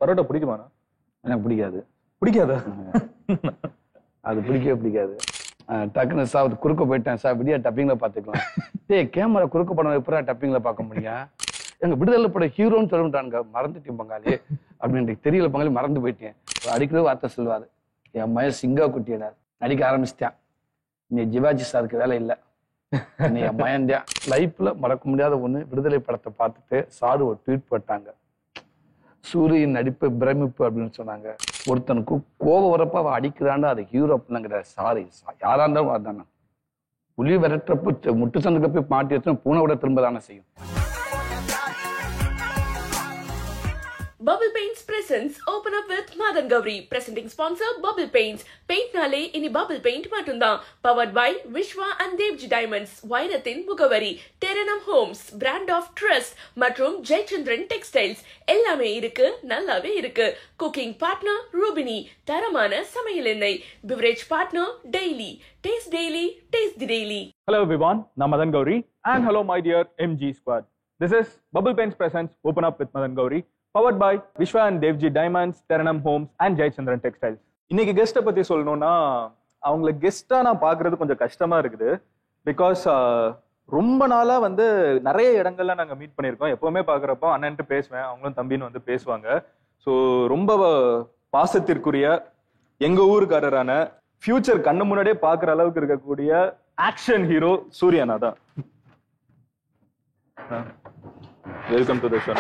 பரோட்டா பிடிக்குமாண்ணா? எனக்கு பிடிக்காது. பிடிக்காதா? அது பிடிக்கவே பிடிக்காது. டக்குன்னு சார் குறுக்க போயிட்டேன் சார், விடியா டப்பிங்ல பாத்துக்கலாம். கேமரா குறுக்க படம் எப்படா டப்பிங்ல பார்க்க முடியும்? எங்க விடுதலை பட ஹீரோன்னு சொல்லிட்டானுங்க, மறந்துட்டேன் பங்காளி அப்படின்னு. தெரியல பங்காளி, மறந்து போயிட்டேன். அடிக்கவே வார்த்தை சொல்லுவாரு, என் மய சிங்கா குட்டியில நடிக்க ஆரம்பிச்சிட்டேன், நீ ஜிவாஜி சாருக்கு வேலை இல்லை, நீ என் மயன்டியா. லைஃப்ல மறக்க முடியாத ஒண்ணு, விடுதலை படத்தை பார்த்துட்டு சாரு ஒரு ட்வீட் போட்டாங்க, சூரியன் நடிப்பு பிரமிப்பு அப்படின்னு சொன்னாங்க. ஒருத்தனுக்கு கோபம் வரப்ப அவ அடிக்கிறான்னு அது ஹீரோ அப்படிங்கிற. சாரி, யாரா இருந்தாலும் அதுதானே. புலி விரட்டுறப்ப முட்டு சந்துக்கு போய் மாட்டி வச்சு பூனை விட திரும்ப தானே செய்யும். Bubble Paints presents Open Up with Madan Gowri. Presenting sponsor Bubble Paints. Paint nale ini Bubble Paint matunda. Powered by Vishwa and Devji Diamonds. Vairatin Mugavari. Terranum Homes. Brand of Trust. மற்றும் Jaychandran Textiles. எல்லாமே இருக்கு, நல்லாவே இருக்கு. Cooking partner Rubini. தரமான சமையல் எண்ணெய். Beverage partner Daily. Taste Daily. Taste the Daily. Hello everyone, நான் Madan Gowri and hello my dear MG squad. This is Bubble Paints presents Open Up with Madan Gowri. Powered by Vishwa and Devji Diamonds, Terranum Homes and Jaychandran Textiles. இன்னைக்கு கெஸ்ட்டை பத்தி சொல்லணும்னா, அவங்கள கெஸ்டா நான் பாக்குறது கொஞ்சம் கஷ்டமா இருக்குது. பிகாஸ் ரொம்ப நாளா வந்து நிறைய இடங்கள்ல நாங்க மீட் பண்ணியிருக்கோம். எப்பவுமே பாக்குறப்போ அண்ணன்ட்டு பேசுவேன், அவங்களும் தம்பின்னு வந்து பேசுவாங்க. ஸோ ரொம்ப பாசத்திற்குரிய எங்க ஊருக்காரரான ஃபியூச்சர் கண்ணு முன்னாடியே பாக்குற அளவுக்கு இருக்கக்கூடிய ஆக்ஷன் ஹீரோ சூர்யானா தான். Welcome to the show.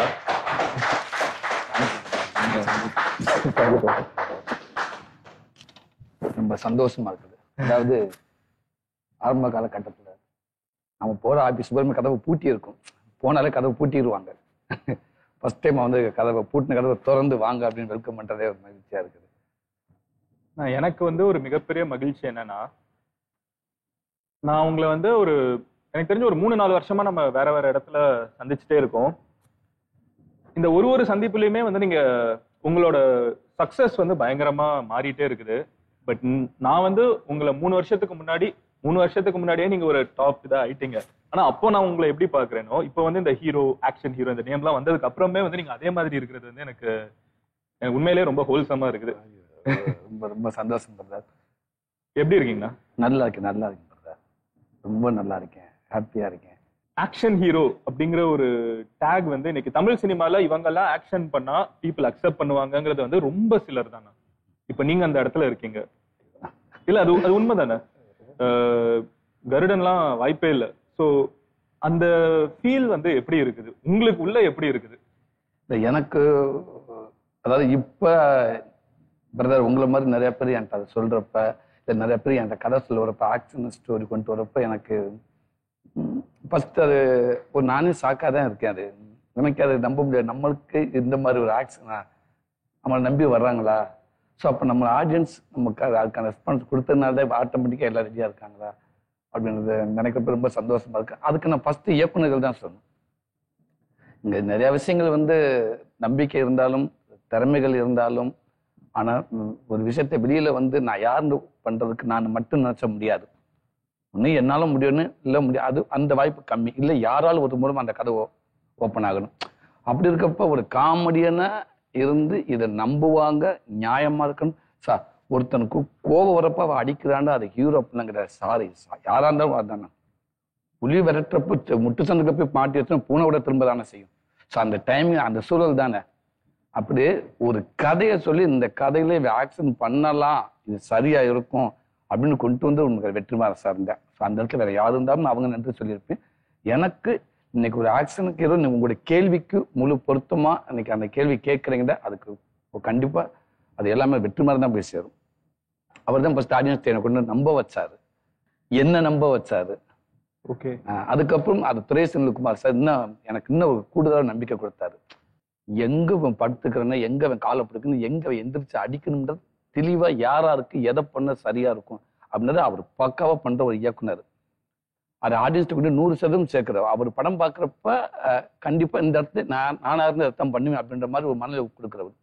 ரொம்ப சந்தோஷமா இருக்குது. அதாவது ஆரம்ப காலகட்டத்தில் நம்ம போற ஆபீஸ் போய் கதவை பூட்டி இருக்கும், போனாலே கதவை பூட்டிடுவாங்க. ஃபர்ஸ்ட் டைம் வந்து கதவை பூட்டின கதவை திறந்து வாங்க அப்படின்னு வெல்கம் பண்றதே ஒரு மகிழ்ச்சியா இருக்குது. எனக்கு வந்து ஒரு மிகப்பெரிய மகிழ்ச்சி என்னன்னா, நான் உங்களை வந்து எனக்கு தெரிஞ்ச ஒரு 3-4 வருஷமா நம்ம வேற வேற இடத்துல சந்திச்சுட்டே இருக்கோம். இந்த ஒரு சந்திப்புலையுமே வந்து நீங்க உங்களோட சக்சஸ் வந்து பயங்கரமா மாறிட்டே இருக்குது. பட் நான் வந்து உங்களை 3 வருஷத்துக்கு முன்னாடியே நீங்க ஒரு டாப் இதா ஆயிட்டீங்க. ஆனா அப்போ நான் உங்களை எப்படி பாக்குறேனோ, இப்போ வந்து இந்த ஹீரோ, ஆக்ஷன் ஹீரோ இந்த நேம்லாம் வந்ததுக்கு அப்புறமே வந்து நீங்க அதே மாதிரி இருக்கிறது வந்து எனக்கு உண்மையிலேயே ரொம்ப ஹோல்சமா இருக்குது. ரொம்ப ரொம்ப சந்தோஷம் பிரதர். எப்படி இருக்கீங்கண்ணா? நல்லா இருக்கேன் பிரதர், ரொம்ப நல்லா இருக்கேன், ஹாப்பியா இருக்கேன். ஆக்ஷன் ஹீரோ அப்படிங்கிற ஒரு டேக் வந்து இன்னைக்கு தமிழ் சினிமால இவங்கெல்லாம் ஆக்ஷன் பண்ணா பீப்புள் அக்செப்ட் பண்ணுவாங்கங்கிறது வந்து ரொம்ப சிலர் தானே. இப்ப நீங்க அந்த இடத்துல இருக்கீங்க இல்ல? அது உண்மைதானே? கருடன்லாம் வாய்ப்பே இல்லை. ஸோ அந்த ஃபீல் வந்து எப்படி இருக்குது உங்களுக்கு உள்ள, எப்படி இருக்குது? எனக்கு அதாவது இப்ப பிரதர் உங்களை மாதிரி நிறைய பேர் என்கிட்ட அதை சொல்றப்ப, இல்லை நிறைய பேர் என்கிட்ட கதை சொல்ல வரப்ப, ஆக்ஷன் ஸ்டோரி கொண்டு வரப்ப எனக்கு ஃபர்ஸ்ட் அது ஒரு நானே ஷாக்காக தான் இருக்கேன். அது எனக்கு அது நம்ப முடியாது. நம்மளுக்கு இந்த மாதிரி ஒரு ஆக்ஷனா நம்மளை நம்பி வர்றாங்களா? ஸோ அப்போ நம்ம ஆடியன்ஸ் நமக்கு அதுக்கான ரெஸ்பான்ஸ் கொடுத்ததுனால தான் ஆட்டோமேட்டிக்காக எல்லாம் ரெடியாக இருக்காங்களா அப்படின்றது நினைக்கிறப்ப ரொம்ப சந்தோஷமா இருக்கு. அதுக்கு நான் ஃபர்ஸ்ட் இயக்குநர்கள் தான் சொல்லணும். இங்கே நிறைய விஷயங்கள் வந்து நம்பிக்கை இருந்தாலும் திறமைகள் இருந்தாலும், ஆனால் ஒரு விஷயத்தை வெளியில வந்து நான் யாருன்னு பண்றதுக்கு நான் மட்டும் நினைச்ச முடியாது. ஒன்று என்னாலும் முடியும்னு இல்லை முடியாது, அந்த வாய்ப்பு கம்மி. இல்லை யாராலும் ஒரு மூலமா அந்த கதை ஓப்பன் ஆகணும். அப்படி இருக்கப்ப ஒரு காமெடியனா இருந்து இதை நம்புவாங்க, நியாயமா இருக்கணும். சார் ஒருத்தனுக்கு கோபம் வரப்ப அவ அடிக்கிறான்னு அது ஹீரோ அப்படிங்கிற. சாரி, யாரா இருந்தாலும் அதுதானே. புலி விரட்டுறப்ப முட்டு சந்துக்கு போய் மாட்டி வச்சு பூனை விட திரும்ப தானே செய்யும். ஸோ அந்த டைமிங், அந்த சூழல் தானே. அப்படியே ஒரு கதையை சொல்லி இந்த கதையில ஆக்ஷன் பண்ணலாம், இது சரியா இருக்கும் அப்படின்னு கொண்டு வந்து உங்களுக்கு வெற்றிமாற சார் இருந்தேன். ஸோ அந்த இடத்துல வேற யாரு இருந்தாலும் அவங்க நன்றி சொல்லியிருப்பேன். எனக்கு இன்னைக்கு ஒரு ஆக்ஷனுக்கு ஏதோ உங்களுடைய கேள்விக்கு முழு பொருத்தமா இன்னைக்கு அந்த கேள்வி கேட்குறீங்க, அதுக்கு கண்டிப்பா அது எல்லாமே வெற்றிமாறன் தான் போய் சேரும். அவர் தான் ஃபர்ஸ்ட் ஆடியன்ஸ் என்னை கொண்டு நம்ப வச்சாரு, என்ன நம்ப வச்சாரு. ஓகே. அதுக்கப்புறம் அது துரை செந்தில்குமார் சார் இன்னும் எனக்கு இன்னும் ஒரு கூடுதலாக நம்பிக்கை கொடுத்தாரு. எங்க படுத்துக்கிறேன்னா, எங்க அவன் காலை பிடிக்கணும், எங்க எந்திரிச்சு அடிக்கணும்ன்றது தெளிவா யாராருக்கு எதை பண்ண சரியா இருக்கும் அப்படின்றது அவர் பக்காவா பண்ற ஒரு இயக்குனர். அது ஆடியன்ஸ்ட்டு கூட 100% சேர்க்கிறார். அவர் படம் பார்க்குறப்ப கண்டிப்பா இந்த இடத்துல நானா இருந்து அர்த்தம் பண்ணுவேன் அப்படின்ற மாதிரி ஒரு மனநிலை கொடுக்குறவர்.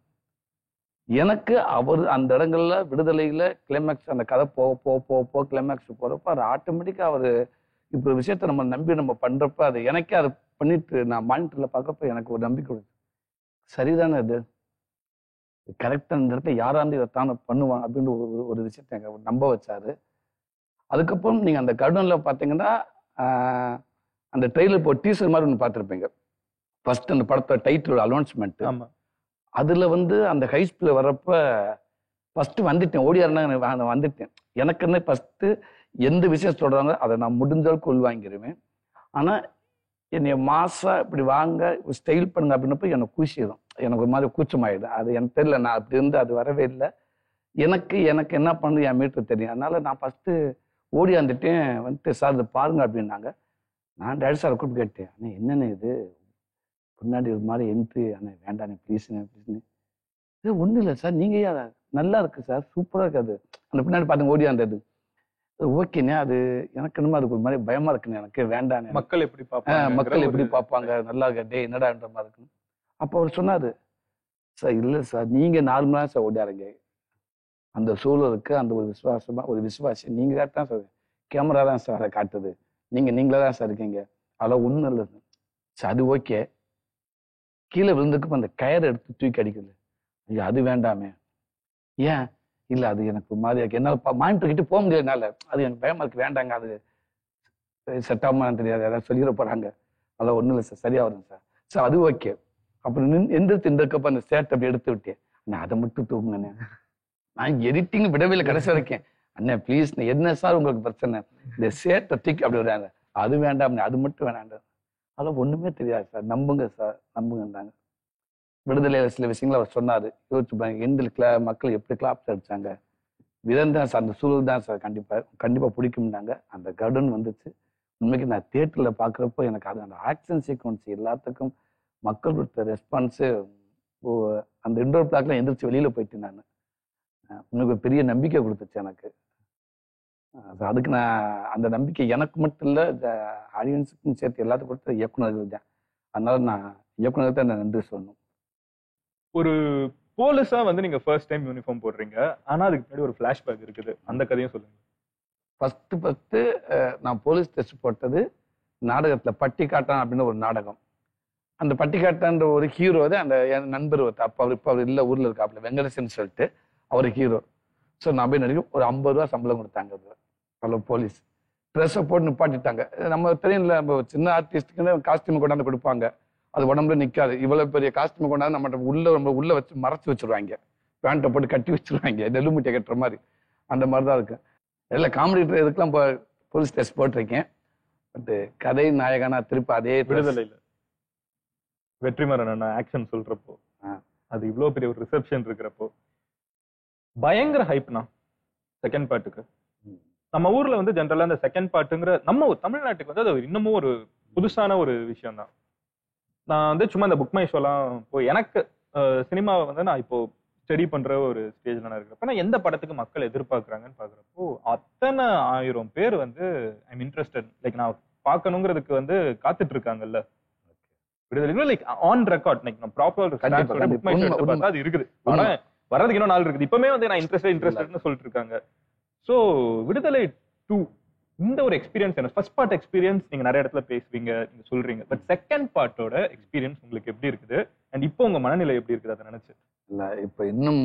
எனக்கு அவர் அந்த இடங்கள்ல விடுதலையில கிளைமேக்ஸ் அந்த கதை போக கிளைமேக்ஸ் போறப்ப அது ஆட்டோமேட்டிக்கா அவர் இப்ப விஷயத்த நம்ம நம்பி நம்ம பண்றப்ப அது எனக்கே அதை பண்ணிட்டு நான் மானிட்டர்ல பார்க்கறப்ப எனக்கு ஒரு நம்பிக்கை கொடுத்து சரிதானே அது கரெக்டாக இந்த இடத்துல யாராந்து இதைத்தான பண்ணுவான் அப்படின்னு ஒரு விஷயத்த எங்க நம்ப வச்சாரு. அதுக்கப்புறம் நீங்கள் அந்த கர்டனில் பார்த்தீங்கன்னா அந்த ட்ரெயிலர் இப்போ டீசர் மாதிரி ஒன்று பார்த்துருப்பீங்க. ஃபர்ஸ்ட் அந்த படத்தோட டைட்டில் அனௌன்ஸ்மெண்ட். அதில் அந்த ஹைஸ்பில் வர்றப்ப ஃபர்ஸ்ட் வந்துட்டேன், ஓடியாருன்னா வந்துட்டேன். எனக்குன்னு ஃபர்ஸ்ட்டு எந்த விஷயம் சொல்கிறாங்க அதை நான் முடிஞ்சளவுக்கு உள்வாங்கிடுவேன். ஆனால் என்னை மாசா இப்படி வாங்க ஸ்டைல் பண்ணுங்க அப்படின்னப்போ எனக்கு கூசிடும், எனக்கு ஒரு மாதிரி கூச்சமாயிடும். அது எனக்கு தெரியல, நான் அப்படி இருந்து அது வரவே இல்லை. எனக்கு என்ன பண்ணுறது என் மீட்டர் தெரியும். அதனால நான் ஃபஸ்ட்டு ஓடியாந்துட்டேன். சார் இதை பாருங்க அப்படின்னாங்க. நான் டேரக்டர் சாரை கூப்பிட்டு கேட்டேன், அண்ணே என்னென்ன இது பின்னாடி ஒரு மாதிரி என்ட்ரி, அண்ணே வேண்டாண்ணே ப்ளீஸ்ண்ணே ப்ளீஸ்ண்ணே. இது ஒன்றும் இல்லை சார், நீங்கள் ஏன் நல்லா இருக்கு சார், சூப்பராக இருக்காது. அந்த பின்னாடி பார்த்து ஓடியாந்தது ஓகேண்ணே. அது எனக்கு என்னமோ அதுக்கு ஒரு மாதிரி பயமா இருக்குண்ணே, எனக்கு வேண்டாண்ணே. மக்கள் எப்படி பார்ப்பாங்க நல்லா டே என்னடான்ற மாதிரி இருக்குன்னு. அப்போ அவர் சொன்னாரு, சார் இல்லை சார் நீங்கள் நார்மலாக சார் ஓடியாருங்க, அந்த சூழலுக்கு அந்த ஒரு விசுவாசி நீங்கள் தான் சார், கேமரா தான் சார் அதை காட்டுது, நீங்களே தான் சார் இருக்கீங்க, அதெல்லாம் ஒன்றும் இல்லை சார். அது ஓகே, கீழே விழுந்துக்கு அந்த கயரை எடுத்து தூக்கி அடிக்குது, ஐயா அது வேண்டாமே. ஏன் இல்லை, அது எனக்கு மாதிரி இருக்கு, என்னால் மானிட்டர் கிட்ட போக முடியாதுனால அது எனக்கு பயமா இருக்கு, வேண்டாங்க, அது செட் ஆகுமான்னு தெரியாது, யாராவது சொல்லிட போறாங்க, அதெல்லாம் ஒன்றும் இல்லை சார், சரியா வரும் சார். சார் அது ஓகே. அப்புறம் எந்திரிச்சு இந்த இருக்கப்ப அந்த சேட்டை அப்படி எடுத்து விட்டேன், நான் அதை மட்டும் தூங்குங்கண்ணே. நான் எடிட்டிங் விடவே இல்லை கடைசி வரைக்கும். அண்ணே ப்ளீஸ் என்ன சார் உங்களுக்கு பிரச்சனை, இந்த சேட்டை தூக்கி அப்படி விடுறாங்க, அது வேண்டாம், அது மட்டும் வேணாண்ட. அதெல்லாம் ஒண்ணுமே தெரியாது சார், நம்புங்க சார் நம்புங்கன்றாங்க. விடுதலையில சில விஷயங்களை அவர் சொன்னாரு, யோசிச்சு எந்த மக்கள் எப்படி கிளாப்ஸ் அடிச்சாங்க, விதம் தான் சார், அந்த சூழல் தான் சார் கண்டிப்பா பிடிக்கும்னாங்க. அந்த கர்டன் வந்துச்சு. உண்மைக்கு நான் தியேட்டர்ல பாக்குறப்போ எனக்கு அது அந்த ஆக்ஷன் சீக்வன்ஸ் எல்லாத்துக்கும் மக்கள் கொடுத்த ரெஸ்பான்ஸு, அந்த இன்டோர் பிளாக்ல எந்திரிச்சு வெளியில போயிட்டு நான் உனக்கு பெரிய நம்பிக்கை கொடுத்துச்சு எனக்கு. அதுக்கு நான் அந்த நம்பிக்கை எனக்கு மட்டும் இல்லை, ஆடியன்ஸுக்கும் சேர்த்து எல்லாத்துக்கும் கொடுத்த இயக்குநர்கள் தான். அதனால நான் இயக்குநர்கள் தான் நான் நன்றி சொல்லணும். ஒரு போலீஸா நீங்க ஃபர்ஸ்ட் டைம் யூனிஃபார்ம் போடுறீங்க, ஆனா அதுக்கு முன்னாடி ஒரு ஃபிளாஷ்பேக் இருக்குது, அந்த கதையும் சொல்லுங்க. ஃபர்ஸ்ட் நான் போலீஸ் டெஸ்ட் போட்டது நாடகத்துல பட்டிக்காட்டான் அப்படின்னு ஒரு நாடகம். அந்த பட்டிக்காட்டான்ற ஒரு ஹீரோ தான் அந்த என் நண்பர் அப்போ அவர் இல்லை ஊர்ல இருக்காப்புல வெங்கடேசன் சொல்லிட்டு அவர் ஹீரோ. ஸோ நான் போய் நடிக்கும் ஒரு 50 ரூபா சம்பளம் கொடுத்தாங்க. அவ்வளோ போலீஸ் ட்ரெஸ்ஸை போட்டு நிப்பாட்டிட்டாங்க. நம்ம தெரியல, நம்ம சின்ன ஆர்டிஸ்ட்டுக்கு காஸ்டியூம் கொண்டாந்து கொடுப்பாங்க, அது உடம்புல நிற்காது. இவ்வளவு பெரிய காஸ்டியூம் கொண்டாந்து நம்ம உள்ள வச்சு மறைச்சு வச்சிருவாங்க, பேண்ட்டை போட்டு கட்டி வச்சிருவாங்க, நெல்லுமுட்டை கட்டுற மாதிரி. அந்த மாதிரி தான் இருக்கு. எல்லாம் காமெடி இதுக்கெல்லாம் போலீஸ் ட்ரெஸ் போட்டிருக்கேன். பட் கதை நாயகனா திருப்பி அதே விடுதலையில வெற்றிமாறன் ஆக்ஷன் சொல்றப்போ அது இவ்வளவு பெரிய ஒரு ரிசப்ஷன் இருக்கிறப்போ பயங்கர ஹைப்னா செகண்ட் பார்ட்டுக்கு. நம்ம ஊர்ல ஜென்ரலா இந்த செகண்ட் பார்ட்டுங்கிற நம்ம தமிழ்நாட்டுக்கு அது இன்னமும் ஒரு புதுசான ஒரு விஷயம் தான். நான் சும்மா இந்த புக் மை ஷோலாம் போய் எனக்கு சினிமாவை நான் இப்போ ஸ்டடி பண்ற ஒரு ஸ்டேஜ்ல நான் இருக்கிறப்ப நான் எந்த படத்துக்கு மக்கள் எதிர்பார்க்கறாங்கன்னு பாக்குறப்போ அத்தனை 1000 பேர் ஐம் இன்ட்ரெஸ்டட், லைக் நான் பார்க்கணுங்கிறதுக்கு காத்துட்டு இருக்காங்கல்ல. விடுதலை லைக் ஆன் ரெக்கார்ட், லைக் நான் ப்ராப்பர் புக் மை ஷோ பார்த்தா அது இருக்குது. ஆனா வர்றதுக்கு இன்னும் நாள் இருக்குது. இப்பவுமே நான் இன்ட்ரெஸ்டட்னு சொல்லிட்டு இருக்காங்க. சோ விடுதலை 2 இந்த ஒரு எக்ஸ்பீரியன்ஸ் என்ன? ஃபர்ஸ்ட் பார்ட் எக்ஸ்பீரியன்ஸ் நீங்க நிறைய இடத்துல பேசுவீங்க, நீங்க சொல்றீங்க. பட் செகண்ட் பார்ட்டோட எக்ஸ்பீரியன்ஸ் உங்களுக்கு எப்படி இருக்குது? அண்ட் இப்போ உங்க மனநிலை எப்படி இருக்குது அதை நினைச்சு? இல்ல இப்ப இன்னும்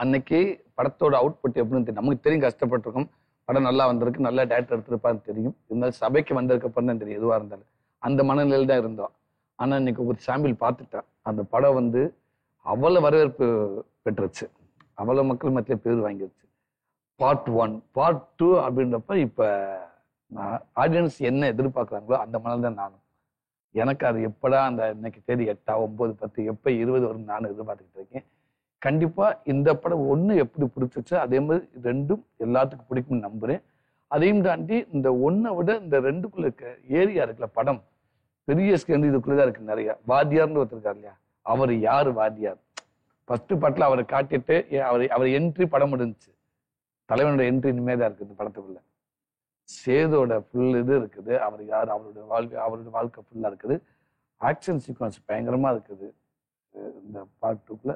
அன்னைக்கு படத்தோட அவுட்புட் எப்படின்னு நமக்கு தெரியும், கஷ்டப்பட்டிருக்கோம். படம் நல்லா வந்திருக்கு, நல்லா டேரக்டர் எடுத்திருப்பான்னு தெரியும். இருந்தாலும் சபைக்கு வந்திருக்க அப்புறம் தான் தெரியும் எதுவா இருந்தாலும். அந்த மனநிலையில் தான் இருந்தோம். ஆனா இன்னைக்கு ஒரு சாம்பிள் பார்த்துட்டேன். அந்த படம் அவ்வளவு வரவேற்பு பெற்றுச்சு, அவ்வளவு மக்கள் மத்திய பேர் வாங்கிருச்சு. பார்ட் 1 பார்ட் 2 அப்படின்றப்ப இப்ப ஆடியன்ஸ் என்ன எதிர்பார்க்குறாங்களோ அந்த மனதில் தான் நானும். எனக்கு அது எப்படா அந்த இன்னைக்கு தேதி 8, 9, 10 எப்ப 20 வரும் நானும் எதிர்பார்த்துக்கிட்டு இருக்கேன். கண்டிப்பா இந்த படம் 1 எப்படி பிடிச்சிச்சு அதே மாதிரி 2ம் எல்லாத்துக்கும் பிடிக்கும்னு நம்புறேன். அதையும் தாண்டி இந்த 1 விட இந்த 2க்குள்ள இருக்க ஏரியா இருக்குல்ல, படம் பெரிய ஸ்கேன் இதுக்குள்ளதான் இருக்கு நிறைய. வாத்தியார்னு ஒருத்தர் இருக்கார் இல்லையா, அவர் யாரு வாத்தியார்? ஃபர்ஸ்ட் பாட்டில் அவரை காட்டிட்டு அவர் என்ட்ரி படம் முடிஞ்சிச்சு. தலைவனோட என்ட்ரி இனிமேதான் இருக்குது இந்த படத்துக்குள்ள. சேதோட ஃபுல் இது இருக்குது, அவர் யார், அவருடைய வாழ்க்கை ஃபுல்லா இருக்குது. ஆக்ஷன் சீக்வன்ஸ் பயங்கரமா இருக்குது இந்த பார்ட் 2க்குள்ள.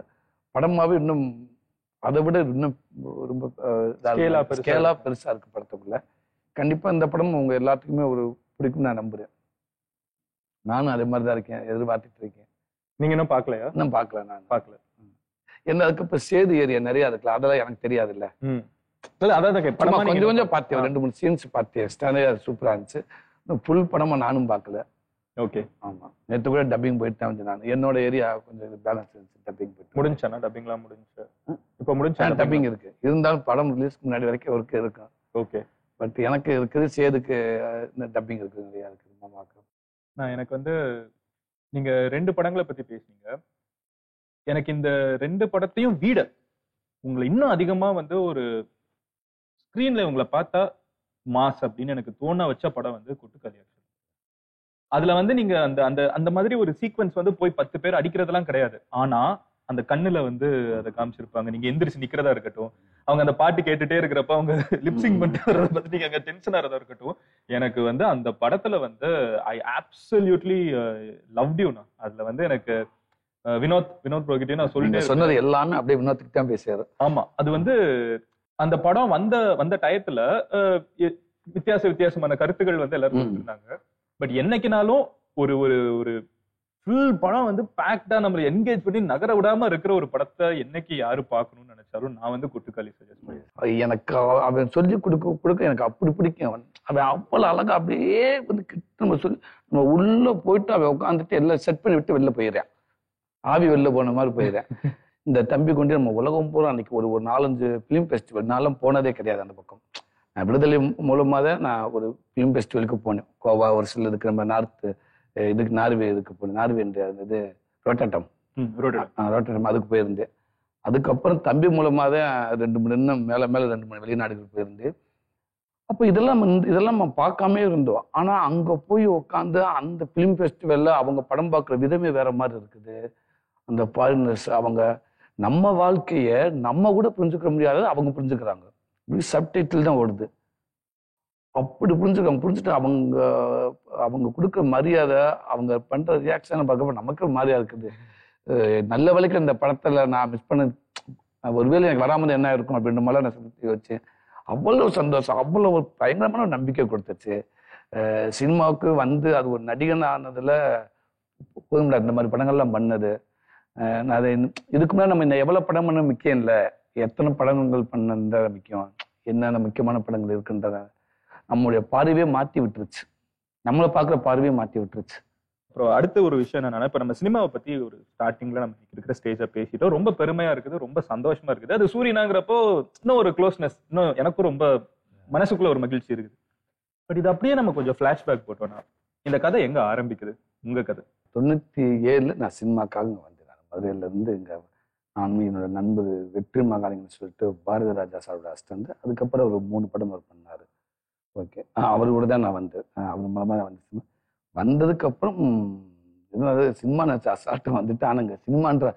படமாவே இன்னும் அதை விட இன்னும் ரொம்ப ஸ்கேலா பெருசா இருக்கு படத்துக்குள்ள. கண்டிப்பா இந்த படம் உங்க எல்லாத்துக்குமே ஒரு பிடிக்கும் நான் நம்புறேன். நானும் அதே மாதிரிதான் இருக்கேன், எதிர்பார்த்துட்டு இருக்கேன். நீங்க இன்னும் பார்க்கலையா? இன்னும் பார்க்கல, நான் பார்க்கல. என்ன அதுக்கு சேது ஏரியா நிறைய இருக்குல்ல, அதெல்லாம் எனக்கு தெரியாது இல்ல. கொஞ்சம் கொஞ்சம் பார்த்தேன், 2-3 சீன்ஸ் பார்த்தேன், ஸ்டாண்டர்ட் சூப்பரா இருந்துச்சு. ஃபுல் படமா நானும் பார்க்கல. ஓகே. ஆமா, நேற்று கூட டப்பிங் போயிட்டு தான் வந்து நான் என்னோட ஏரியா கொஞ்சம் பேலன்ஸ் இருந்துச்சு. டப்பிங் போயிட்டு முடிஞ்சானா? டப்பிங்லாம் முடிஞ்சு இப்போ முடிஞ்சா? டப்பிங் இருக்கு, இருந்தாலும் படம் ரிலீஸ்க்கு முன்னாடி வரைக்கும் ஒர்க் இருக்கும். ஓகே. பட் எனக்கு இருக்குது, சேதுக்கு இந்த டப்பிங் இருக்கு, நிறையா இருக்குது மாமாக்கு. நான் எனக்கு வந்து நீங்க 2 படங்களை பத்தி பேசுனீங்க. எனக்கு இந்த 2 படத்தையும் வீட உங்களை இன்னும் அதிகமா வந்து ஒரு ஸ்கிரீன்ல உங்களை பார்த்தா மாஸ் அப்படின்னு எனக்கு தோண வச்ச படம் வந்து கொட்டுக்காளி. அதுல வந்து நீங்க அந்த அந்த அந்த மாதிரி ஒரு சீக்வன்ஸ் வந்து போய் 10 பேர் அடிக்கிறதெல்லாம் கிடையாது. ஆனா அந்த கண்ணுல வந்து அதை காமிச்சிருப்பாங்க. நீங்க எந்திரிச்சு நிக்கிறதா இருக்கட்டும், அவங்க அந்த பாட்டு கேட்டுட்டே இருக்கிறப்ப அவங்க லிப்சிங் பண்ணிட்டு வர்றத பத்தி நீங்க அங்க டென்ஷன் ஆறதா இருக்கட்டும், எனக்கு வந்து அந்த படத்துல வந்து ஐ அப்சல்யூட்லி லவ்ட் யூ. நான் அதுல வந்து எனக்கு வினோத் புரோகிட்டையும் நான் சொல்லிட்டேன், சொன்னது எல்லாமே அப்படியே வினோத்துக்கு தான் பேசுறாரு. ஆமா, அது வந்து அந்த படம் வந்த டயத்துல வித்தியாசமான கருத்துக்கள் வந்து எல்லாரும் கொடுத்திருந்தாங்க. பட் என்னைக்குனாலும் ஒரு ஒரு ஒரு ஃபுல் படம் வந்து பேக்டா நம்மள என்கேஜ் பண்ணி நகர விடாம இருக்கிற ஒரு படத்தை என்னைக்கு யாரு பார்க்கணும்னு நினைச்சாலும் நான் வந்து கொட்டுக்காளி சஜஸ்ட் பண்ணுவேன். எனக்கு அவன் சொல்லி கொடுக்க எனக்கு அப்படி பிடிக்கும். அவன் அவ்வளவு அழகா அப்படியே வந்து நம்ம சொல்லி நம்ம உள்ள போயிட்டு அவன் உட்காந்துட்டு எல்லாம் செட் பண்ணி விட்டு வெளில போயிடுறேன், ஆவி வெளில போன மாதிரி போயிடுறேன். இந்த தம்பி கொண்டு நம்ம உலகம் பூரா அன்னைக்கு ஒரு 4-5 ஃபிலிம் ஃபெஸ்டிவல் நான்லாம் போனதே கிடையாது அந்த பக்கம். நான் விடுதலை மூலமாக தான் நான் ஒரு ஃபிலிம் ஃபெஸ்டிவலுக்கு போனேன். கோவா, ஒரு சில இதுக்கு நம்ம இதுக்கு நார்வே இதுக்கு போனேன். நார்வே இது ரோட்டாட்டம் அதுக்கு போயிருந்தேன். அதுக்கப்புறம் தம்பி மூலமாக தான் 2-3 மேல 2-3 வெளிநாடுகள் போயிருந்தேன். அப்போ இதெல்லாம் நம்ம பார்க்காமே இருந்தோம். ஆனா அங்க போய் உட்காந்து அந்த ஃபிலிம் ஃபெஸ்டிவல்ல அவங்க படம் பார்க்குற விதமே வேற மாதிரி இருக்குது. அந்த ஃபாரினர்ஸ் அவங்க நம்ம வாழ்க்கைய நம்ம கூட புரிஞ்சுக்க முடியாத அவங்க புரிஞ்சுக்கிறாங்க. சப்டைட்டில் தான் ஓடுது, அப்படி புரிஞ்சுட்டு அவங்க கொடுக்குற மரியாதை, அவங்க பண்ற ரியாக்ஷனை பார்க்க நமக்கு மாதிரியா இருக்குது. நல்ல வேலைக்கு இந்த படத்துல நான் மிஸ் பண்ண ஒருவேளை எனக்கு வராமல் என்ன இருக்கும் அப்படின்ற மாதிரி நான் சந்தி வச்சேன். அவ்வளவு சந்தோஷம், அவ்வளவு ஒரு பயங்கரமான ஒரு நம்பிக்கை கொடுத்துச்சு. சினிமாவுக்கு வந்து அது ஒரு நடிகன் ஆனதுல போதும்டா இந்த மாதிரி படங்கள்லாம் பண்ணது. அதை இதுக்கு முன்னாடி நம்ம இந்த எவ்வளவு படம் பண்ண முக்கியம் இல்லை, எத்தனை படங்கள் பண்ண முக்கியம், என்னென்ன முக்கியமான படங்கள் இருக்குன்றத நம்மளுடைய பார்வையே மாற்றி விட்டுருச்சு, நம்மளை பார்க்குற பார்வையே மாற்றி விட்டுருச்சு. அப்புறம் அடுத்த ஒரு விஷயம் என்னன்னா, இப்ப நம்ம சினிமாவை பத்தி ஒரு ஸ்டார்டிங்ல நம்ம இருக்கிற ஸ்டேஜை பேசிட்டோம், ரொம்ப பெருமையா இருக்குது, ரொம்ப சந்தோஷமா இருக்குது. அது சூரியனாங்கிறப்போ இன்னும் ஒரு க்ளோஸ்னஸ், இன்னும் எனக்கும் ரொம்ப மனசுக்குள்ள ஒரு மகிழ்ச்சி இருக்குது. பட் இது அப்படியே நம்ம கொஞ்சம் பிளாஷ்பேக் போட்டோம்னா, இந்த கதை எங்க ஆரம்பிக்குது? உங்க கதை 97 நான் சினிமாக்காக இங்க வந்தேன். மதுரையில இருந்து இங்க நானும் என்னோட நண்பர் வெற்றி மகாலிங்கன்னு சொல்லிட்டு பாரதி ராஜா சாரோட அசிஸ்டன்ட். அதுக்கப்புறம் ஒரு 3 படம் அவர் பண்ணாரு. ஓகே, அவரு கூட தான் நான் வந்தேன். அவர் மூலமா நான் வந்து வந்ததுக்கு அப்புறம் சினிமா நினைச்ச அசால்ட்டம் வந்துட்டு. ஆனாங்க சினிமான்ற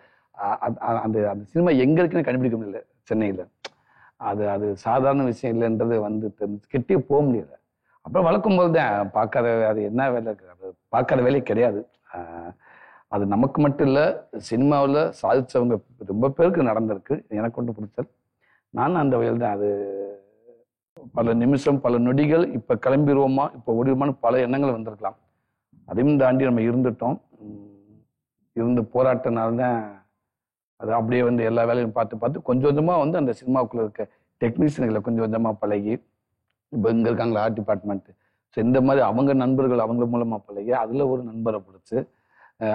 அந்த அந்த சினிமா எங்க இருக்குன்னு கண்டுபிடிக்க முடியல சென்னையில. அது சாதாரண விஷயம் இல்லைன்றது வந்து கிட்டே போக முடியல. அப்புறம் வளர்க்கும் போது தான் பார்க்காத, அது என்ன வேலை இருக்கு, அது பார்க்காத வேலையே கிடையாது. அது நமக்கு மட்டும் இல்லை, சினிமாவில் சாதிச்சவங்க ரொம்ப பேருக்கு நடந்திருக்கு. எனக்கு ஒன்று பிடிச்சது, நானும் அந்த வயல் தான். அது பல நிமிஷம் பல நொடிகள் இப்போ கிளம்பிடுவோமா, இப்போ ஓடிடுமான்னு பல எண்ணங்கள் வந்திருக்கலாம். அதையும் தாண்டி நம்ம இருந்து போராட்டினால்தான் அது அப்படியே வந்து எல்லா வேலையும் பார்த்து கொஞ்சம் கொஞ்சமாக வந்து அந்த சினிமாவுக்குள்ள இருக்க டெக்னீஷியன்களை கொஞ்சம் கொஞ்சமாக பழகி, இப்போ இங்கே இருக்காங்களா ஆர்ட் டிபார்ட்மெண்ட்டு, ஸோ இந்த மாதிரி அவங்க நண்பர்கள் அவங்க மூலமாக பழகி அதில் ஒரு நண்பரை பிடிச்சி,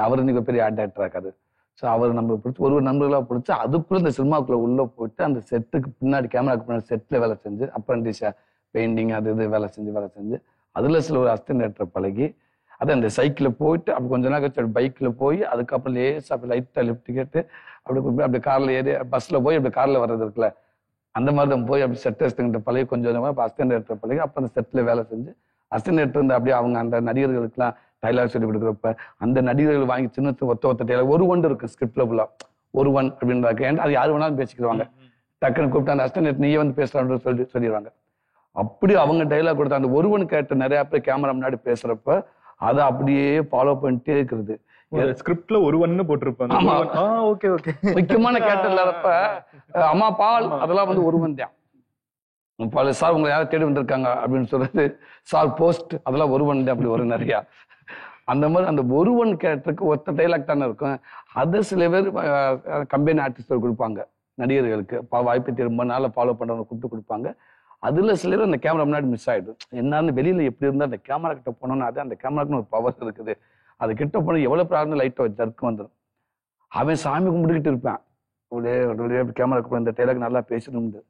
அவர் இன்னைக்கு பெரிய ஆர்ட் டைரக்டராக இருக்காரு. ஸோ அவர் நம்மளை பிடிச்சி ஒரு நண்பர்களாக பிடிச்சி அதுக்குள்ளே இந்த சினிமாவுக்குள்ளே உள்ளே போயிட்டு அந்த செட்டுக்கு பின்னாடி கேமராக்கு பின்னாடி செட்டில் வேலை செஞ்சு அப்ரண்டிஸாக பெயிண்டிங் அது இது வேலை செஞ்சு அதில் சில ஒரு அசிஸ்டன்ட் டைரக்டரை பழகி, அதை அந்த சைக்கிளில் போயிட்டு அப்படி கொஞ்ச நாள் கழிச்சு பைக்கில் போய் அதுக்கப்புறம் லேஸ் அப்படி லைட்டாக லிஃப்ட் கேட்டு அப்படி காரில் ஏறி பஸ்ஸில் போய் அப்படி காரில் வர்றது இருக்குல்ல, அந்த மாதிரி தான் போய் அப்படி செட் அசிஸ்டன்ட் பழகி கொஞ்சம் கொஞ்சமாக அசிஸ்டன்ட் டைரக்டர் பழகி அப்புறம் அந்த செட்டில் வேலை செஞ்சு அசிஸ்டன்ட் டைரக்டர் இருந்து அப்படியே அவங்க அந்த நடிகர்களுக்கெல்லாம் டைலாக் சொல்லி கொடுக்குறப்ப அந்த நடிகர்கள் வாங்கி சின்ன ஒத்த டைலாக் ஒரு ஒன்று இருக்கு ஸ்கிரிப்ட்ல ஃபுல்லா ஒரு ஒன் அப்படின்றாங்க. ஏன்னா அது யாரு வேணாலும் பேசிக்கிறாங்க, டக்குன்னு கூப்பிட்டு அந்த அசிஸ்டன்ட் நீயே வந்து பேசலாம்னு சொல்லிடுவாங்க. அப்படி அவங்க டைலாக் கொடுத்த அந்த ஒருவன் கேட்ட நிறைய பேர் கேமரா முன்னாடி பேசுறப்ப அதை அப்படியே ஃபாலோ பண்ணிட்டே இருக்கிறது. ஸ்கிரிப்ட்ல ஒருவன்னு போட்டிருப்பாங்க. முக்கியமான கேரக்டர் இல்லாதப்ப அம்மா பால் அதெல்லாம் வந்து ஒருவன் தான். பல சார் உங்களை யாரும் தேடி வந்திருக்காங்க அப்படின்னு சொல்றது, சார் போஸ்ட் அதெல்லாம் ஒருவன் தான். அப்படி ஒரு நிறையா அந்த மாதிரி அந்த ஒருவன் கேரக்டருக்கு ஒத்த டைலாக் தானே இருக்கும். அதை சில பேர் கம்பெனி ஆர்டிஸ்ட் கொடுப்பாங்க நடிகர்களுக்கு, வாய்ப்பு ரொம்ப நாள் ஃபாலோ பண்றவங்க கூப்பிட்டு கொடுப்பாங்க. அதுல சில பேர் அந்த கேமரா முன்னாடி மிஸ் ஆயிடும். என்னன்னு வெளியில எப்படி இருந்தா அந்த கேமரா கிட்ட போனோம்னா அது அந்த கேமராக்குன்னு ஒரு பவர் இருக்குது. அது கிட்ட போன எவ்வளவு ப்ராப்ளம் லைட்டை ஜர்க்கு வந்துடும். அவன் சாமி கும்பிட்டுக்கிட்டு இருப்பான். அப்படியே கேமரா இந்த டைலாக் நல்லா பேசணும்னு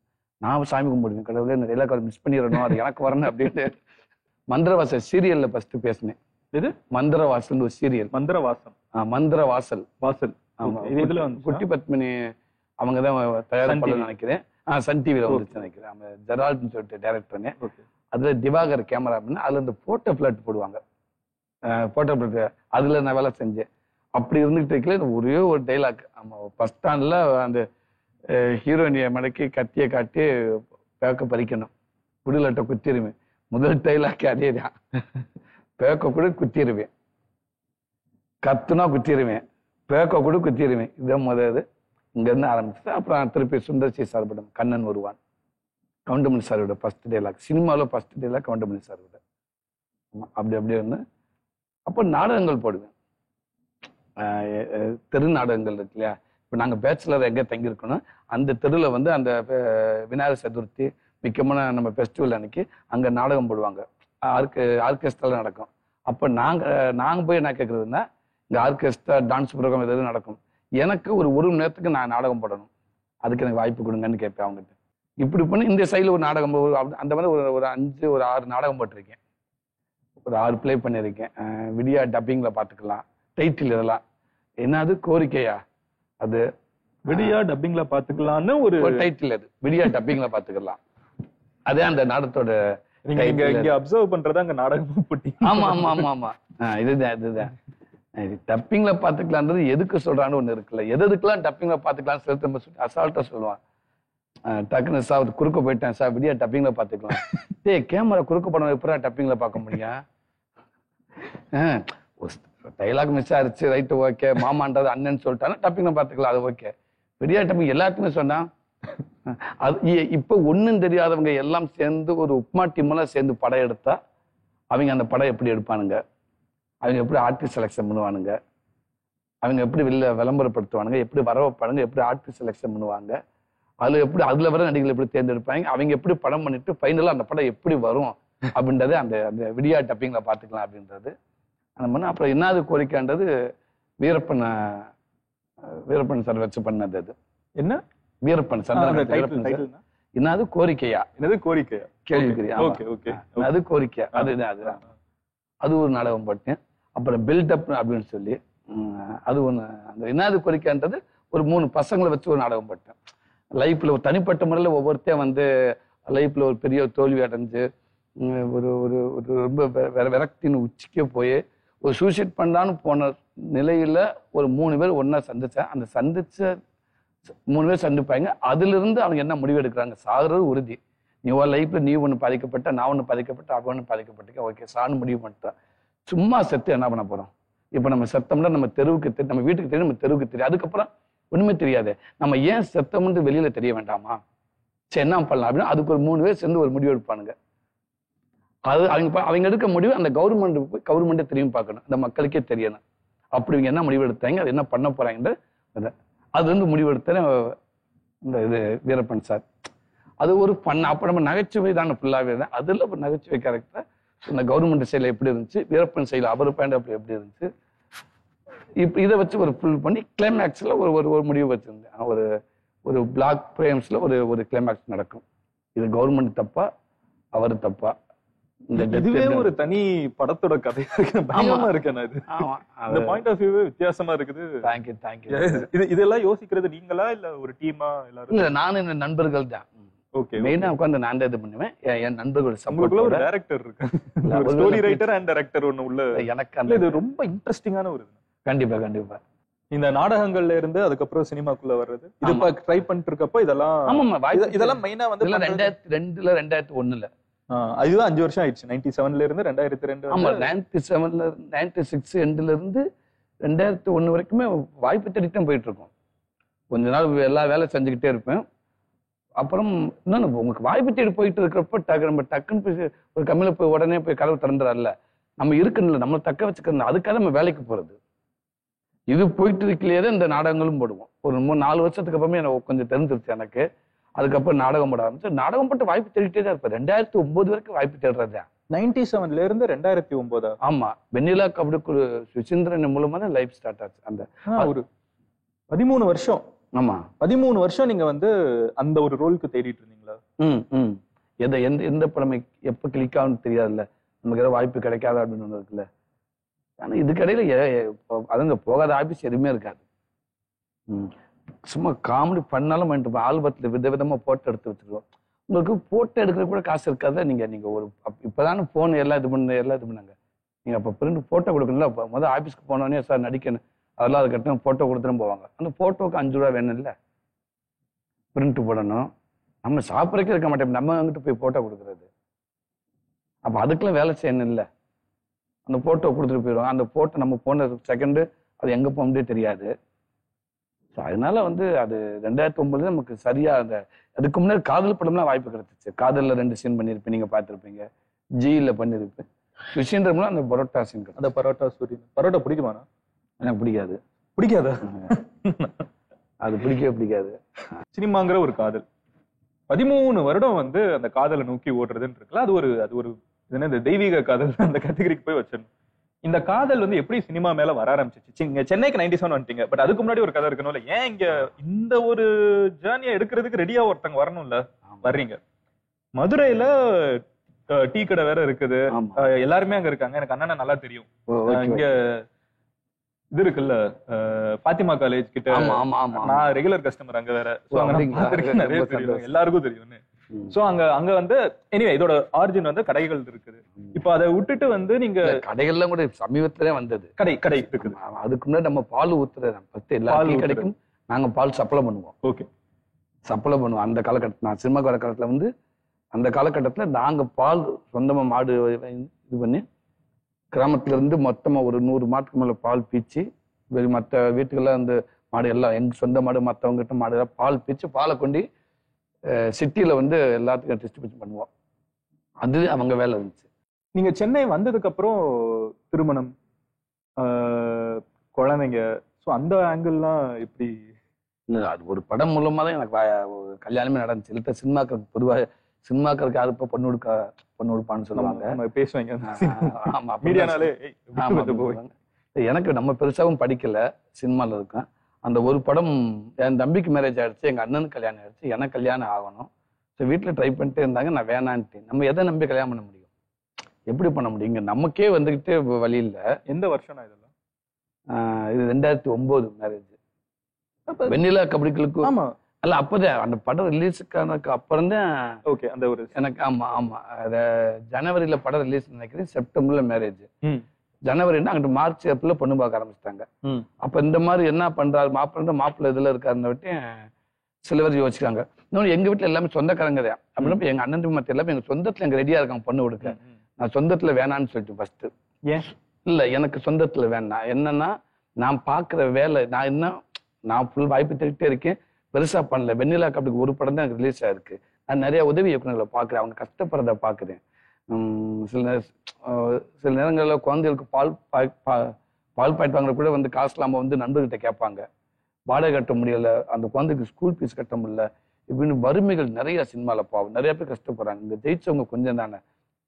நான் சாமி கும்பிடுவேன். கடவுளே இந்த டைலாக் மிஸ் பண்ணிடணும், அது எனக்கு வரணும் அப்படின்னு. மந்திரவாசல் சீரியல்ல ஃபர்ஸ்ட் பேசினேன். இது மந்திரவாசல் ஒரு சீரியல். மந்திரவாசல் வாசல். ஆமா, இதுல குட்டி பத்மினி அவங்க தான் தயாரிப்பாளர் நினைக்கிறேன். சன் டிவில வந்துச்சு நினைக்கிறேன். அவங்க ஜெரால்ட்னு சொல்லிட்டு டைரக்டர்னு. அதுல திவாகர் கேமரா அப்படின்னு அதுல இந்த போட்டோ பிளாட் போடுவாங்க. போட்டோ பிளாட் அதுல நான் வேலை செஞ்சேன். அப்படி இருந்துகிட்டு இருக்கல ஒரே ஒரு டைலாக். ஆமா, ஃபர்ஸ்ட் ஸ்டாண்ட்ல அந்த ஹீரோயினிய மடக்கி கத்தியை காட்டி பேக்க பறிக்கணும், குடிலட்ட குத்திருவேன். முதல் டைலாக் அதே தான். பேக்க கூட குத்திடுவேன், கத்துனா குத்திடுவேன், பேக்க கூட குத்திடுவேன். இதான் முதல். இங்க இருந்து ஆரம்பிச்சு அப்புறம் திருப்பி சுந்தர்சி சார் படம் கண்ணன் வருவான், கவுண்டமணி சாரோட ஃபர்ஸ்ட் டைலாக். சினிமாவில் ஃபர்ஸ்ட் டைலாக் கவுண்டமணி சாரோட. அப்படி இருந்து அப்போ நாடகங்கள் போடுவேன். தெரு நாடகங்கள் இருக்கு இல்லையா. இப்போ நாங்கள் பேச்சுலர் எங்கே தங்கியிருக்கணும், அந்த தெருவில் வந்து அந்த விநாயகர் சதுர்த்தி முக்கியமான நம்ம ஃபெஸ்டிவல் அன்னைக்கு அங்கே நாடகம் போடுவாங்க. ஆர்கெஸ்ட்ரால நடக்கும். அப்போ நாங்கள் போய் என்ன கேட்குறதுன்னா, இந்த ஆர்கெஸ்ட்ரா டான்ஸ் ப்ரோக்ராம் எதாவது நடக்கும். எனக்கு ஒரு மணி நேரத்துக்கு நான் நாடகம் போடணும், அதுக்கு எனக்கு வாய்ப்பு கொடுங்கன்னு கேட்பேன் அவங்ககிட்ட. இப்படி பண்ணி இந்த சைடில் ஒரு நாடகம் அந்த மாதிரி ஒரு 5-6 நாடகம் போட்டிருக்கேன். ஒரு 6 பிளே பண்ணியிருக்கேன். விடியா டப்பிங்ல பார்த்துக்கலாம். டைட்டில் இதெல்லாம் என்னது கோரிக்கையா, அது விடியா டப்பிங்ல பார்த்துக்கலாம்னு ஒரு டைட்டில். அது விடியா டப்பிங்ல பார்த்துக்கலாம். அதே அந்த நாடகத்தோட இங்க அப்சர்வ் பண்றதா அங்க நாடகம் போட்டி. ஆமா ஆமா ஆமா ஆமா இதுதான் டப்பிங்ல பாத்துக்கலான்றது எதுக்கு சொல்றான்னு ஒண்ணு இருக்குல்ல. எதுக்கெல்லாம் டப்பிங்ல பாத்துக்கலாம் சொல்லி அசால்ட்டா சொல்லுவான். டக்குன்னு சார் குறுக்க போயிட்டேன் சார், விடியா டப்பிங்ல பாத்துக்கலாம். கேமரா குறுக்க படம் எப்படா டப்பிங்ல பார்க்க முடியும்? டைலாக் மிஸ் ஆயிடுச்சு, ரைட்டு ஓகே, மாமான்றது அண்ணன் சொல்லிட்டாலும் டப்பிங்ல பாத்துக்கலாம், அது ஓகே. விடியா டப்பிங் எல்லாத்துக்குமே சொன்னா அது இப்ப ஒண்ணும் தெரியாதவங்க எல்லாம் சேர்ந்து ஒரு உப்மா டீமெல்லாம் சேர்ந்து படம் எடுத்தா அவங்க அந்த படம் எப்படி எடுப்பானுங்க, அவங்க எப்படி ஆர்டிஸ்ட் செலெக்ஷன் பண்ணுவானுங்க, அவங்க எப்படி விளம்பரப்படுத்துவானுங்க, எப்படி வர வைப்பானுங்க, எப்படி ஆர்டிஸ்ட் செலெக்ஷன் பண்ணுவாங்க, அதுல வர நடிகர்கள் எப்படி தேர்ந்தெடுப்பாங்க, அவங்க எப்படி படம் பண்ணிட்டு ஃபைனலா அந்த படம் எப்படி வரும் அப்படின்றது அந்த அந்த விடியா டப்பிங்ல பாத்துக்கலாம் அப்படின்றது அந்த மாதிரி. அப்புறம் என்னது கோரிக்கைன்றது வீரப்பன் சார் வச்சு பண்ணது. அது என்ன வீரப்பன் என்னது கோரிக்கையா, என்னது கோரிக்கையா கேள்விக்குறியா, அது கோரிக்கையா, அதுதான். அது ஒரு நாடகம் போட்டேன். அப்புறம் பில்டப் அப்படின்னு சொல்லி அது ஒண்ணு. அந்த என்னது கோரிக்கைன்றது ஒரு 3 பசங்களை வச்சு ஒரு நாடகம் போட்டேன். லைஃப்ல ஒரு தனிப்பட்ட முறையில் ஒவ்வொருத்தையும் வந்து லைஃப்ல ஒரு பெரிய தோல்வி அடைஞ்சு ஒரு ஒரு ஒரு ரொம்ப விரக்தின்னு உச்சிக்கே போய் ஒரு சூசைட் பண்ணலான்னு போன நிலையில ஒரு 3 பேர் ஒன்னா சந்திச்சேன். அந்த சந்திச்ச 3 பேர் சந்திப்பாங்க. அதுல இருந்து அவங்க என்ன முடிவு எடுக்கிறாங்க, சாகுறது உறுதி. நீ ஒரு லைஃப்ல நீ ஒண்ணு பாதிக்கப்பட்ட, நான் ஒண்ணு பாதிக்கப்பட்ட, அவன் ஒண்ணு பாதிக்கப்பட்டிருக்க, ஓகே சான்னு முடிவு பண்ணிட்டேன். சும்மா செத்து என்ன பண்ண போறோம்? இப்ப நம்ம செத்தோம்னா நம்ம தெருவுக்கு தெரியும், நம்ம வீட்டுக்கு தெரியும், நம்ம தெருவுக்கு தெரியும். அதுக்கப்புறம் ஒண்ணுமே தெரியாது. நம்ம ஏன் செத்தோம்னு வெளியில தெரிய வேண்டாமா? சரி என்ன பண்ணலாம் அப்படின்னு அதுக்கு ஒரு 3 பேர் சேர்ந்து ஒரு முடிவு எடுப்பானுங்க. அது அவங்க எடுக்க முடிவு அந்த கவர்மெண்ட் தெரியும் பார்க்கணும், அந்த மக்களுக்கே தெரியணும். அப்படி இவங்க என்ன முடிவு எடுத்தாங்க, அது என்ன பண்ண போறாங்க, அது வந்து முடிவு எடுத்த இந்த இது வீரப்பன் சார். அது ஒரு அப்ப நம்ம நகைச்சுவை தானே ஃபுல்லாவே தான். அதுல நகைச்சுவை கேரக்டர் இந்த கவர்மெண்ட் சைடில் எப்படி இருந்துச்சு, வீரப்பன் சைடில் அவர் பேண்ட் அப்படி எப்படி இருந்துச்சு, இப்ப இதை வச்சு ஒரு ஃபுல் பண்ணி கிளைமேக்ஸ்ல ஒரு முடிவு வச்சிருந்தேன். ஒரு பிளாக் ஃப்ரேம்ஸ்ல ஒரு கிளைமேக்ஸ் நடக்கும். இது கவர்மெண்ட் தப்பா, அவர் தப்பா, இதுவே ஒரு தனி படத்தோட கதையா இருக்கு. பயங்கரமா இருக்கு. இந்த பாயிண்ட் ஆஃப் வியூவே வித்தியாசமா இருக்குது. தேங்க்யூ. இதெல்லாம் யோசிக்கிறது நீங்களா இல்ல ஒரு டீமா எல்லாரும்? இல்ல, நானும் என் நண்பர்கள் தான். ஓகே, மெயினா உட்கார்ந்து நான் தான் இது பண்ணுவேன். என் நண்பர்கள் சப்போர்ட்ல ஒரு டைரக்டர் இருக்கு, ஸ்டோரி ரைட்டர் அண்ட் டைரக்டர் ஒன்னு உள்ள. எனக்கு அந்த இது ரொம்ப இன்ட்ரெஸ்டிங்கான ஒரு. கண்டிப்பா இந்த நாடகங்கள்ல இருந்து அதுக்கப்புறம் சினிமாக்குள்ள வர்றது, இது இப்ப ட்ரை பண்ணிட்டு இருக்கப்ப இதெல்லாம் மெயினா வந்து 2002 2001 அதுதான் 5 வருஷம் ஆயிடுச்சு. 97ல இருந்து 2002. ஆமா, 97ல 96 எண்ட்ல இருந்து 2001 வரைக்குமே வாய்ப்பு தேடித்தான் போயிட்டு இருக்கோம். கொஞ்ச நாள் எல்லா வேலை செஞ்சுக்கிட்டே இருப்பேன். அப்புறம் இன்னொன்னு, உங்களுக்கு வாய்ப்பு தேடி போயிட்டு இருக்கிறப்ப நம்ம டக்குன்னு ஒரு கம்மியில போய் உடனே போய் கதவு திறந்துறாருல, நம்ம இருக்குன்னு நம்ம தக்க வச்சுக்கணும், அதுக்காக நம்ம வேலைக்கு போறது. இது போயிட்டு இருக்கலையே இந்த நாடகங்களும் போடுவோம். ஒரு 4 வருஷத்துக்கு அப்புறமே எனக்கு கொஞ்சம் தெரிஞ்சிருச்சு எனக்கு. அதுக்கப்புறம் நாடகம் போட ஆரம்பிச்சு, நாடகம் போட்டு வாய்ப்பு தேடிட்டே தான் இருப்பேன். 2009 வரைக்கும் வாய்ப்பு தேடுறதா. 97ல இருந்து 2009. ஆமா, வெண்ணிலா கபடி குழு சுசீந்திரன் மூலமா தான் லைஃப் ஸ்டார்ட் ஆச்சு. அந்த ஒரு 13 வருஷம். ஆமா, 13 வருஷம் நீங்க வந்து அந்த ஒரு ரோலுக்கு தேடிட்டு இருந்தீங்களா? எந்த படமை எப்ப கிளிக் ஆகும்னு தெரியாதுல்ல, நமக்கு ஏதாவது வாய்ப்பு கிடைக்காது அப்படின்னு ஒண்ணு இருக்குல்ல. ஆனா இதுக்கடையில அதுங்க போகாத ஆபீஸ் எதுவுமே இருக்காது. சும்மா காமெடி பண்ணாலும் பண்ணிட்டு ஆல்பத்துல விதவிதமா போட்டோ எடுத்து வச்சிருக்கோம். உங்களுக்கு போட்டோ எடுக்கிற கூட காசு இருக்காது. நீங்க ஒரு இப்பதானே போன் எல்லாம் இது பண்ணாங்க. நீங்க அப்ப பிரிண்ட் போட்டோ கொடுக்கணும்ல. முதல் ஆபீஸ்க்கு போனோடனே சார் நடிக்கணும், அதெல்லாம் அது கட்டணும், போட்டோ கொடுத்துட்டு போவாங்க. அந்த போட்டோக்கு 5 ரூபா வேணும் இல்ல, பிரிண்ட் போடணும். நம்ம சாப்பிட்றதுக்கே இருக்க மாட்டோம், நம்ம வந்துட்டு போய் போட்டோ கொடுக்கறது. அப்ப அதுக்கெல்லாம் வேலை செய்யணும் இல்ல. அந்த போட்டோ கொடுத்துட்டு போயிடுவாங்க. அந்த போட்டோ நம்ம போன செகண்டு அது எங்க போகணும்னே தெரியாது. அதனால வந்து அது 2009 நமக்கு சரியா அந்த அதுக்கு முன்னாடி காதல் படம்லாம் வாய்ப்பு கிடைச்சிச்சு. காதல்ல 2 சீன் பண்ணியிருப்பேன், நீங்க பார்த்துருப்பீங்க. ஜியில பண்ணிருப்பேன். சுஷீந்திர மூலம் அந்த பரோட்டா சீன். அந்த பரோட்டா சூரியன் பரோட்டா பிடிக்குமாண்ணா? எனக்கு பிடிக்காது. பிடிக்காதா? அது பிடிக்கவே பிடிக்காது. சினிமாங்கிற ஒரு காதல் 13 வருடம் வந்து அந்த காதலை நோக்கி ஓடுறதுன்னு இருக்குல்ல, அது ஒரு இந்த தெய்வீக காதல் அந்த கேட்டகரிக்கு போய் வச்சிடணும். இந்த காதல் வந்து எப்படி சினிமா மேல வர ஆரம்பிச்சிச்சு? இங்க சென்னைக்கு 97 வந்துட்டீங்க, பட் அதுக்கு முன்னாடி ஒரு கதை இருக்கணும்ல. ஏன் இங்க இந்த ஒரு ஜேர்னியை எடுக்கிறதுக்கு ரெடியா ஒருத்தங்க வரணும்ல, வர்றீங்க. மதுரையில டீ கடை வேற இருக்குது, எல்லாருமே அங்க இருக்காங்க. எனக்கு அண்ணனை நல்லா தெரியும். இங்க இது இருக்குல்ல, பாத்திமா காலேஜ் கிட்ட நான் ரெகுலர் கஸ்டமர் அங்க வேற. நிறைய தெரியும், எல்லாருக்கும் தெரியும். சோ அங்க வந்து எனிவே இதோட ஆரிஜின் வந்து கடைகள் இருக்குது. இப்ப அதை விட்டுட்டு வந்து நீங்க கடைகள்லாம் கூட சமீபத்திலே வந்தது. கடை இருக்குது. அதுக்கு முன்னாடி நம்ம பால் ஊத்துறது எல்லா கடைக்கும் நாங்க பால் சப்ளை பண்ணுவோம். ஓகே, சப்ளை பண்ணுவோம். அந்த காலகட்டத்தில் நான் சினிமா காலகட்டத்தில் வந்து அந்த காலகட்டத்தில் நாங்க பால் சொந்தமா மாடு இது பண்ணி கிராமத்துல இருந்து மொத்தமா ஒரு 100 மாட்டுக்கு மேல பால் பீச்சு மற்ற வீட்டுக்கெல்லாம் அந்த மாடு எல்லாம் எங்க சொந்த மாடு மற்றவங்க கிட்ட மாடு எல்லாம் பால் பீச்சு பாலை கொண்டு சிட்டியில வந்து எல்லாத்துக்கும் டிஸ்ட்ரிபியூஷன் பண்ணுவோம். அது அவங்க வேலை இருந்துச்சு. நீங்க சென்னை வந்ததுக்கு அப்புறம் திருமணம், குழந்தைங்க, ஸோ அந்த ஆங்கிள்லாம் எப்படி? இல்லை, அது ஒரு படம் மூலமா தான் எனக்கு கல்யாணமே நடந்துச்சு. இல்லை சினிமாக்களுக்கு பொதுவாக சினிமாக்களுக்கு யாரு இப்போ பொண்ணு கொடுப்பான்னு சொல்லுவாங்க, பேசுவாங்க. எனக்கு நம்ம பெருசாகவும் படிக்கல, சினிமாவில் இருக்கேன். அந்த ஒரு படம் என் தம்பிக்கு மேரேஜ் ஆயிடுச்சு, எங்க அண்ணனுக்கு கல்யாணம் ஆயிடுச்சு, எனக்கு கல்யாணம் ஆகணும். ஸோ வீட்டில் ட்ரை பண்ணிட்டே இருந்தாங்க, நான் வேணான்ட்டு. நம்ம எதை நம்பி கல்யாணம் பண்ண முடியும்? எப்படி பண்ண முடியும்? இங்க நமக்கே வந்துகிட்டே வழி இல்லை. எந்த வருஷம் இதெல்லாம்? இது 2009 மேரேஜ். வெண்ணிலா கபடிகளுக்கு ஆமா அல்ல, அப்பதான் அந்த படம் ரிலீஸுக்கான அப்புறம் தான். ஓகே, அந்த ஒரு எனக்கு ஆமா ஜனவரியில படம் ரிலீஸ் நினைக்கிறேன், செப்டம்பர்ல மேரேஜ். ஜனவரின்னா அங்கிட்டு மார்ச் ஏப்ரல்ல பொண்ணு பார்க்க ஆரம்பிச்சிட்டாங்க. அப்ப இந்த மாதிரி என்ன பண்றாரு மாப்பிள்ளை இதுல இருக்காருன்னு விட்டு சில பேர் யோசிச்சாங்க. இன்னொன்று எங்க வீட்டுல எல்லாமே சொந்தக்காரங்க தான். அப்படின்னு எங்க அண்ணன் மத்த எல்லாமே எங்க சொந்தத்துல எங்க ரெடியா இருக்காங்க பொண்ணு கொடுக்க. நான் சொந்தத்துல வேணான்னு சொல்லிட்டு ஃபர்ஸ்ட். ஏன் இல்ல, எனக்கு சொந்தத்துல வேணாம். என்னன்னா நான் பாக்குற வேலை நான் ஃபுல் வாய்ப்பு தேடிட்டே இருக்கேன், பெருசா பண்ணல. வெண்ணிலா கபடிக்கு ஒரு படம் தான் எனக்கு ரிலீஸ் ஆயிருக்கு. நான் நிறைய உதவி இயக்குநர்களை பாக்குறேன், அவங்க கஷ்டப்படுறத பாக்குறேன். சில நேரங்களில் குழந்தைகளுக்கு பால் பாயிண்ட் வாங்குற கூட வந்து காசு இல்லாமல் வந்து நண்பர்கிட்ட கேட்பாங்க. வாடகை கட்ட முடியல, அந்த குழந்தைக்கு ஸ்கூல் ஃபீஸ் கட்ட முடியல, இப்படின்னு வறுமைகள் நிறைய சினிமாவில் பாவம். நிறைய பேர் கஷ்டப்படுறாங்க. இங்கே ஜெயிச்சவங்க கொஞ்சம் தானே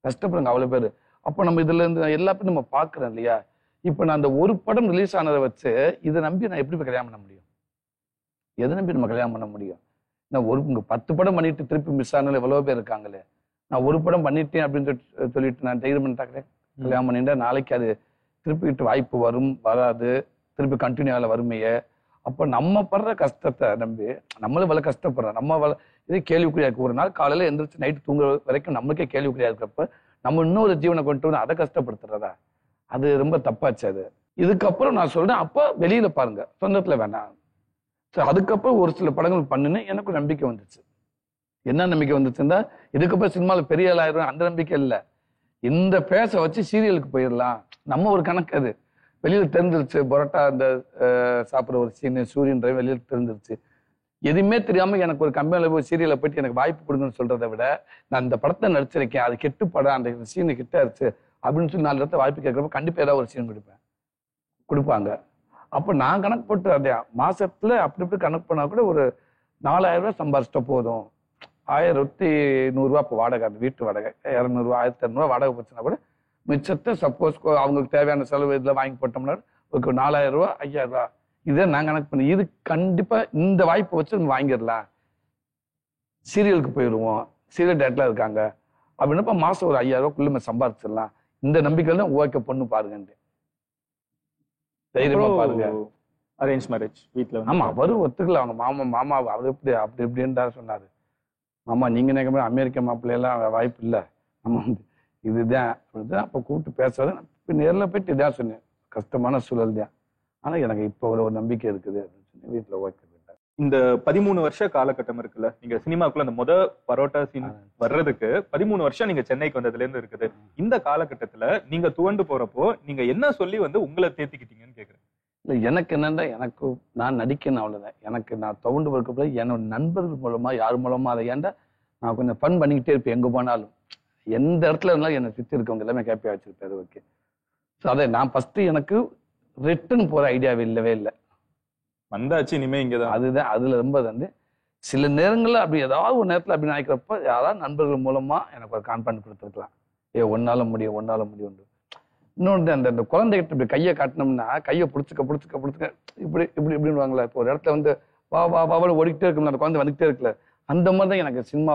கஷ்டப்படுறாங்க, அவ்வளோ பேர். அப்போ நம்ம இதுல இருந்து எல்லா பேரும் நம்ம பார்க்குறோம் இல்லையா? இப்போ நான் அந்த ஒரு படம் ரிலீஸ் ஆனதை வச்சு இதை நம்பி நான் எப்படி போய் கல்யாணம் பண்ண முடியும்? எதை நம்பி நம்ம கல்யாணம் பண்ண முடியும்? நான் இங்கே 10 படம் பண்ணிட்டு திருப்பி மிஸ் ஆனாலும் எவ்வளோ பேர் இருக்காங்களே. நான் ஒரு படம் பண்ணிட்டேன் அப்படின்னு சொல்லிட்டு நான் தைரியம் பண்ணிட்டாக்கிறேன் கல்யாணம் பண்ணிட்டா நாளைக்கு அது திருப்பிக்கிட்டு வாய்ப்பு வரும் வராது, திருப்பி கண்டினியூ ஆகல வறுமையை. அப்போ நம்ம படுற கஷ்டத்தை நம்பி நம்மளும் இவ்வளோ கஷ்டப்படுறோம். இதே கேள்விக்குறியா இருக்கு. ஒரு நாள் காலையில எந்திரிச்சு நைட்டு தூங்குற வரைக்கும் நம்மளுக்கே கேள்விக்குறியா இருக்கிறப்ப நம்ம இன்னொரு ஜீவனை கொண்டு வந்து அதை கஷ்டப்படுத்துறதா? அது ரொம்ப தப்பாச்சு. அது இதுக்கப்புறம் நான் சொல்றேன், அப்போ வெளியில பாருங்க, சொந்தத்துல வேணாம். ஸோ அதுக்கப்புறம் ஒரு சில படங்கள் பண்ணினேன், எனக்கு நம்பிக்கை வந்துச்சு. என்ன நம்பிக்கை வந்துச்சுன்னா, இதுக்கப்புறம் சினிமாவில் பெரிய ஆள் ஆயிரும் அந்த நம்பிக்கை இல்லை. இந்த பேச வச்சு சீரியலுக்கு போயிடலாம். நம்ம ஒரு கணக்கு அது வெளியில தெரிஞ்சிருச்சு. பரோட்டா அந்த சாப்பிட்ற ஒரு சீனு சூரியன் வெளியில தெரிஞ்சிருச்சு. எதுவுமே தெரியாம எனக்கு ஒரு கம்பெனியில் போய் சீரியலை போயிட்டு எனக்கு வாய்ப்பு கொடுங்கன்னு சொல்றதை விட, நான் இந்த படத்தை நடிச்சிருக்கேன், அது கெட்டு படம், அந்த சீனு கிட்ட ஆயிடுச்சு, அப்படின்னு சொல்லி 4 இடத்துல வாய்ப்பு கேட்குறப்ப கண்டிப்பாக ஏதாவது ஒரு சீன் கொடுப்பாங்க. அப்போ நான் கணக்கு போட்டு அதே மாசத்துல அப்படி இப்படி கணக்கு பண்ணா கூட ஒரு 4000 ரூபாய் சம்பாதிச்சிட்ட போதும். 1100 இப்போ வாடகை, அந்த வீட்டு வாடகை 200, 1200 வாடகை போச்சுன்னா கூட மிச்சத்தை சப்போஸ் அவங்களுக்கு தேவையான செலவு இதில் வாங்கி போட்டோம்னா ஒரு 4000 ரூபா 5000 ரூபா இதை நான் கணக்கு பண்ணி இது கண்டிப்பா இந்த வாய்ப்பை வச்சு நம்ம வாங்கிடலாம். சீரியலுக்கு போயிடுவோம், சீரியல் டேட்ல இருக்காங்க அப்படின்னப்ப மாசம் ஒரு 5000 ரூபாய்க்குள்ள சம்பாதிச்சிடலாம். இந்த நம்பிக்கையில தான் ஓகே பொண்ணு பாருங்க, தைரியமா பாருங்க. அரேஞ்ச் மேரேஜ் வீட்டுல ஆமா அவரும் ஒத்துக்கல. அவங்க மாமா அவர் எப்படி அப்படி இப்படின்னு தான் சொன்னாரு. மாமா நீங்க நினைக்கிற அமெரிக்க மாப்பிள்ளையெல்லாம் வாய்ப்பு இல்லை, நம்ம இதுதான் அப்படிதான். அப்ப கூப்பிட்டு பேசாத நேரில் போயிட்டு இதான் சொன்னேன், கஷ்டமான சூழல் தான், ஆனா எனக்கு இப்போ ஒரு நம்பிக்கை இருக்குது அப்படின்னு சொல்லி வீட்டுல ஓகே. இந்த 13 வருஷ காலகட்டம் இருக்குல்ல, நீங்க சினிமாக்குள்ள அந்த பரோட்டா சீன் வர்றதுக்கு 13 வருஷம் நீங்க சென்னைக்கு வந்ததுல இருந்து இருக்குது. இந்த காலகட்டத்துல நீங்க துவண்டு போறப்போ நீங்க என்ன சொல்லி உங்களை தேத்திக்கிட்டீங்கன்னு கேக்குறேன். இல்லை எனக்கு என்னன்னா, எனக்கு நான் நடிக்கணும் அவ்வளவுதான். எனக்கு நான் துவண்டு போறப்ப என்னோட நண்பர்கள் மூலமா யார் மூலமா அதை ஏன்டா நான் கொஞ்சம் ஃபன் பண்ணிக்கிட்டே இருப்பேன். எங்க போனாலும் எந்த இடத்துல இருந்தாலும் என்னை சுற்றி இருக்கவங்க எல்லாமே ஹாப்பியா வச்சிருப்பாரு. ஓகே, ஸோ அதை நான் ஃபர்ஸ்ட் எனக்கு ரிட்டர்ன் போற ஐடியாவே இல்லவே இல்லை. வந்தாச்சு இனிமே இங்கதான். அதுதான் அதுல ரொம்ப சில நேரங்கள்ல அப்படி ஏதாவது ஒரு நேரத்துல அப்படி நினைக்கிறப்ப யாராவது நண்பர்கள் மூலமா எனக்கு ஒரு கான்ஃபிடன்ஸ் கொடுத்துருக்கலாம். ஒன்னால முடியும் இன்னொன்று அந்த குழந்தைகிட்ட இப்படி கையை காட்டினோம்னா கையை பிடிச்சிக்க இப்படி இப்படின்னு இப்போ ஒரு இடத்துல வா வா வாவோட ஓடிக்கிட்டே இருக்கணும், அந்த குழந்தை வந்துகிட்டே இருக்குல்ல, அந்த மாதிரி தான் எனக்கு சினிமா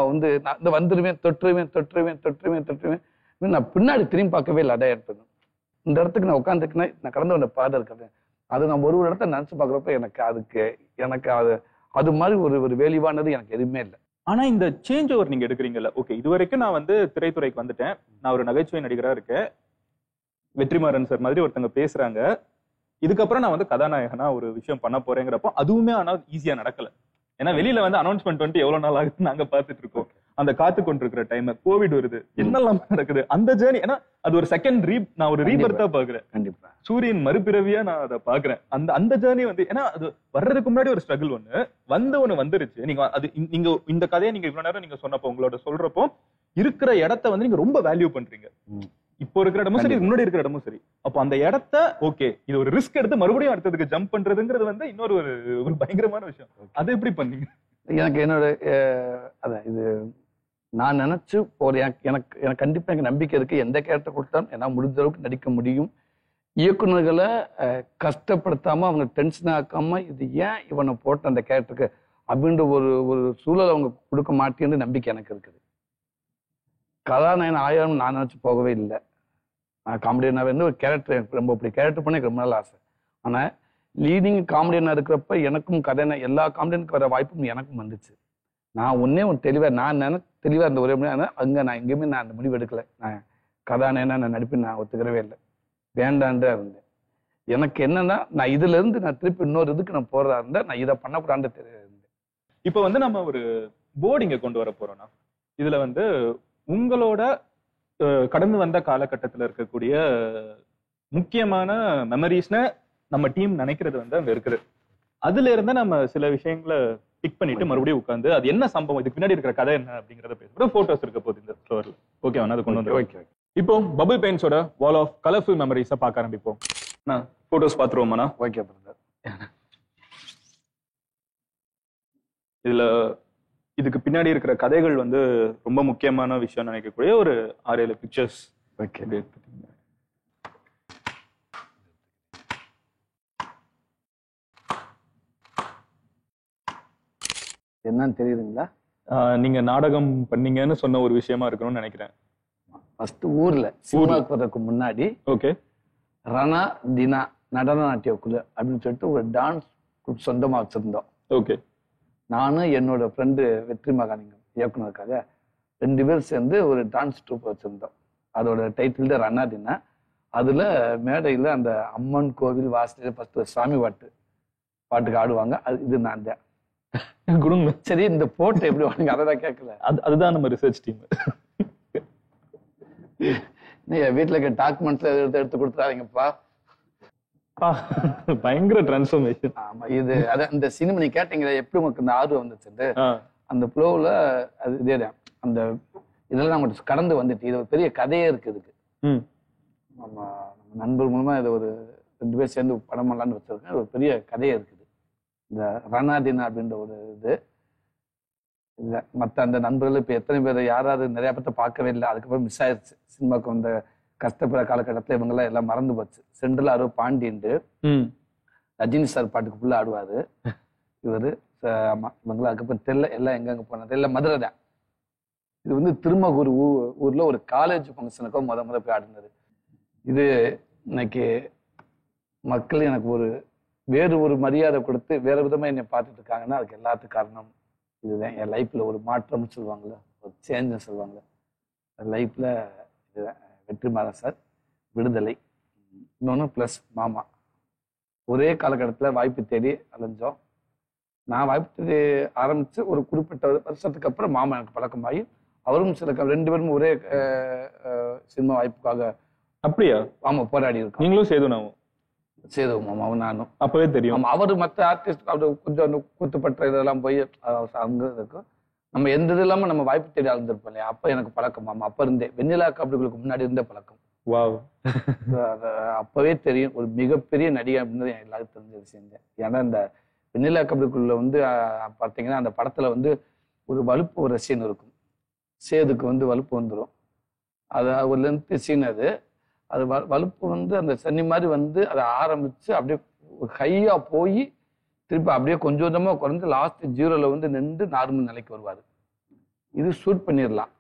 நான் வந்துடுவேன், தொட்டுருவேன். நான் பின்னாடி திரும்பி பார்க்கவே இல்லை. அதான் ஏற்படும் இந்த இடத்துக்கு நான் உட்காந்துக்குன்னா நான் கடந்து வந்த பாதை இருக்கிறது. அது நான் ஒரு இடத்த நினைச்சு பார்க்குறப்ப எனக்கு அது மாதிரி ஒரு வேலிவானது எனக்கு எதுவுமே இல்லை. ஆனா இந்த சேஞ்ச் ஓவர் நீங்க எடுக்கிறீங்கல்ல, ஓகே இது வரைக்கும் நான் திரைத்துறைக்கு வந்துட்டேன், நான் ஒரு நகைச்சுவை நடிகரா இருக்கேன், வெற்றிமாறன் சார் மாதிரி ஒருத்தங்க பேசுறாங்க, இதுக்கப்புறம் நான் கதாநாயகனா ஒரு விஷயம் பண்ண போறேங்கிறப்போ அதுவுமே ஆனா ஈஸியா நடக்கல. ஏன்னா வெளியில அனௌன்ஸ்மெண்ட் எவ்வளவு நாள் ஆகுது நாங்க பாத்துட்டு இருக்கோம். அந்த காத்து கொண்டிருக்கிற டைம் கோவிட் வருது, என்னெல்லாம் நடக்குது அந்த ஜேர்னி. ஏன்னா அது ஒரு செகண்ட் நான் ஒரு ரீபர்த்தா பாக்குறேன். கண்டிப்பா சூரியன் மறுபிறவியா நான் அதை பாக்குறேன். அந்த ஜேர்னி ஏன்னா அது வர்றதுக்கு முன்னாடி ஒரு ஸ்ட்ரகிள் ஒண்ணு வந்துருச்சு. நீங்க இந்த கதையை நீங்க இவ்வளவு நேரம் நீங்க சொன்னப்போ உங்களோட சொல்றப்போ இருக்கிற இடத்த நீங்க ரொம்ப வேல்யூ பண்றீங்க. இப்போ இருக்கிற இடமும் சரி, முன்னாடி இருக்கிற இடமும் சரி. அப்போ அந்த இடத்த ஓகே இது ஒரு ரிஸ்க் எடுத்து மறுபடியும் அடுத்ததுக்கு ஜம்ப் பண்றதுங்கிறது இன்னொரு ஒரு பயங்கரமான விஷயம். அதை எப்படி பண்ணீங்க? எனக்கு என்னோட அதான் இது நான் நினைச்சு எனக்கு கண்டிப்பா எனக்கு நம்பிக்கை இருக்கு. எந்த கேரக்டர் கொடுத்தாலும் என்னால் முடிஞ்ச அளவுக்கு நடிக்க முடியும். இயக்குநர்களை கஷ்டப்படுத்தாம அவங்க டென்ஷன் ஆக்காம இது ஏன் இவனை போட்ட அந்த கேரக்டருக்கு அப்படின்ற ஒரு சூழல் அவங்க கொடுக்க மாட்டேன்னு நம்பிக்கை எனக்கு இருக்குது. கதாநாயகன் 1000 நான் நினைச்சு போகவே இல்லை. நான் காமெடியனாக ஒரு கேரக்டர் எனக்கு ரொம்ப அப்படி கேரக்டர் பண்ண எனக்கு ரொம்ப நாள் ஆசை. ஆனா லீடிங் காமெடியனா இருக்கிறப்ப எனக்கும் எல்லா காமெடியனுக்கு வர வாய்ப்பும் எனக்கும் வந்துச்சு. நான் ஒன்னே தெளிவா தெளிவா இருந்த ஒரே முடிவு அங்க நான் எங்கேயுமே நான் அந்த முடிவு எடுக்கல. நான் கதாநாயகனா நான் நடிப்பு நான் ஒத்துக்கிறவே இல்லை, வேண்டான்டா இருந்தேன். எனக்கு என்னன்னா நான் இதுல இருந்து நான் திருப்பி இன்னொரு இதுக்கு நான் போறதா இருந்தா நான் இதை பண்ணக்கூடாது இருந்தேன். இப்ப நம்ம ஒரு போர்டு இங்க கொண்டு வர போறோம்னா இதுல உங்களோட கடந்து வந்த காலகட்டத்தில் இருக்கக்கூடிய முக்கியமான மெமரிஸ்னு நம்ம டீம் நினைக்கிறது அங்க இருக்குது. அதுல இருந்து நம்ம சில விஷயங்களை பிக் பண்ணிட்டு மறுபடியும் உட்காந்து அது என்ன சம்பவம், இதுக்கு பின்னாடி இருக்கிற கதை என்ன அப்படிங்கறத பேசுறோம். போட்டோஸ் இருக்க போகுது இந்த ஸ்டோர்ல. ஓகே அது கொண்டு வந்து இப்போ பபிள் பெயிண்ட்ஸோட வால் ஆஃப் கலர்ஃபுல் மெமரிஸை பார்க்க ஆரம்பிப்போம். போட்டோஸ் பார்த்துருவோம்னா ஓகே. இதுக்கு பின்னாடி இருக்கிற கதைகள் ரொம்ப முக்கியமான விஷயம் நினைக்கக்கூடிய ஒரு 6-7 பிக்சர்ஸ். என்னன்னு தெரியுதுங்களா? நீங்க நாடகம் பண்ணீங்கன்னு சொன்ன ஒரு விஷயமா இருக்கணும்னு நினைக்கிறேன். ஃபர்ஸ்ட் ஊர்ல சினிமாக்கு போறதுக்கு முன்னாடி ஓகே ரணா தினா நடன நாட்டிய குழு அப்படின்னு சொல்லிட்டு ஒரு டான்ஸ் குரூப் சொந்தமா வச்சிருந்தோம். ஓகே, நானும் என்னோட ஃப்ரெண்டு வெற்றி மகாலிங்கம் இயக்குனருக்காக 2 பேர் சேர்ந்து ஒரு டான்ஸ் ட்ரூப் வச்சிருந்தோம். அதோட டைட்டில் தான் ரணா தினா. அதுல மேடையில அந்த அம்மன் கோவில் வாசலில் ஃபர்ஸ்ட் சாமி பாட்டுக்கு ஆடுவாங்க. இது நான் தான். சரி, இந்த போட்டோ எப்படி வாங்க அதான் கேட்கல. அதுதான் நம்ம ரிசர்ச் டீம். நீங்க வீட்டுல இருக்க டாக்குமெண்ட்ஸ் எடுத்து கொடுத்துறாதீங்கப்பா. பயங்கர டிரான்ஸ்ஃபர்மேஷன். ஆமா, இது அதான் இந்த சினிமா நீ கேட்டீங்களா எப்படி உங்களுக்கு இந்த ஆர்வம் வந்துச்சு அந்த ஃப்ளோவில். அது இதேதான் அந்த இதெல்லாம் நம்ம கடந்து வந்துட்டு இது ஒரு பெரிய கதையே இருக்கு. இதுக்கு நம்ம நண்பர் மூலமா இதை ஒரு 2 பேர் சேர்ந்து படம் பண்ணலான்னு வச்சிருக்கேன். ஒரு பெரிய கதையே இருக்குது. இந்த ரணாதினா அப்படின்ற ஒரு இது இல்லை மற்ற அந்த நண்பர்கள் இப்போ எத்தனை பேர் யாராவது நிறைய பேர்த்த பார்க்கவே இல்லை. அதுக்கப்புறம் மிஸ் ஆயிடுச்சு. சினிமாவுக்கு வந்த கஷ்டப்படுற காலகட்டத்தில் இவங்கெல்லாம் எல்லாம் மறந்து போச்சு. சென்ட்ரல் ஆரோ பாண்டியன்ட்டு ரஜினி சார் பாட்டுக்கு ஃபுல்லாக ஆடுவார் இவர். ஆமாம், இவங்களாம் அதுக்கப்புறம் தெரியல எல்லாம் எங்கெங்கே போனது இல்லை, மதுரை தான். இது வந்து திருமகூர் ஊரில் ஒரு காலேஜ் ஃபங்க்ஷனுக்கோ முத போய் ஆடினது. இது இன்னைக்கு மக்கள் எனக்கு வேறு ஒரு மரியாதை கொடுத்து வேறு விதமாக என்னை பார்த்துட்டு இருக்காங்கன்னா அதுக்கு எல்லாத்துக்கும் காரணம் இதுதான். என் லைஃப்பில் ஒரு மாற்றம்னு சொல்லுவாங்களே, ஒரு சேஞ்சுன்னு சொல்லுவாங்களே, லைஃப்பில் இதுதான். வெற்றிமாறன் சார், விடுதலை, இன்னொன்று ப்ளஸ் மாமா. ஒரே காலகட்டத்தில் வாய்ப்பு தேடி அலைஞ்சோம். நான் வாய்ப்பு தேடி ஆரம்பித்து ஒரு குறிப்பிட்ட வருஷத்துக்கு அப்புறம் மாமா எனக்கு பழக்கமாகி அவரும் சில 2 பேரும் ஒரே சினிமா வாய்ப்புக்காக. அப்படியா? ஆமாம், போராடி இருக்கோம். நீங்களும் சேதுனாவும்? சேது மாமாவும் நானும். அப்பவே தெரியும். அவர் மற்ற ஆர்டிஸ்ட் அவர் கொஞ்சம் கூத்துப்பட்ட இதெல்லாம் போய் அங்கே இருக்கும். நம்ம எந்த இது இல்லாமல் நம்ம வாய்ப்பு தேடி அழுந்திருப்போம் இல்லையா? அப்போ எனக்கு பழக்கம் மாமா. அப்போ இருந்தே வெண்ணிலா கபடிகளுக்கு முன்னாடி இருந்தே பழக்கம். வாவ். அப்பவே தெரியும் ஒரு மிகப்பெரிய நடிகை அப்படின்றது எனக்கு எல்லாருக்கும் தெரிஞ்ச விஷயம். ஏன்னா இந்த வெண்ணிலா கபடிக்குள்ள வந்து பார்த்தீங்கன்னா அந்த படத்துல வந்து ஒரு வலுப்பு ஒரு சீன் இருக்கும். சேதுக்கு வந்து வலுப்பு வந்துடும். அது ஒரு லென்த்து சீன். அது வலுப்பு வந்து அந்த சனி மாதிரி வந்து அதை ஆரம்பிச்சு அப்படியே ஹையா போய் திருப்பி அப்படியே கொஞ்சம் கொஞ்சமாக குறைஞ்சு லாஸ்ட் 0ல வந்து நின்று நார்மல் நிலைக்கு வருவார். இது ஷூட் பண்ணிடலாம்,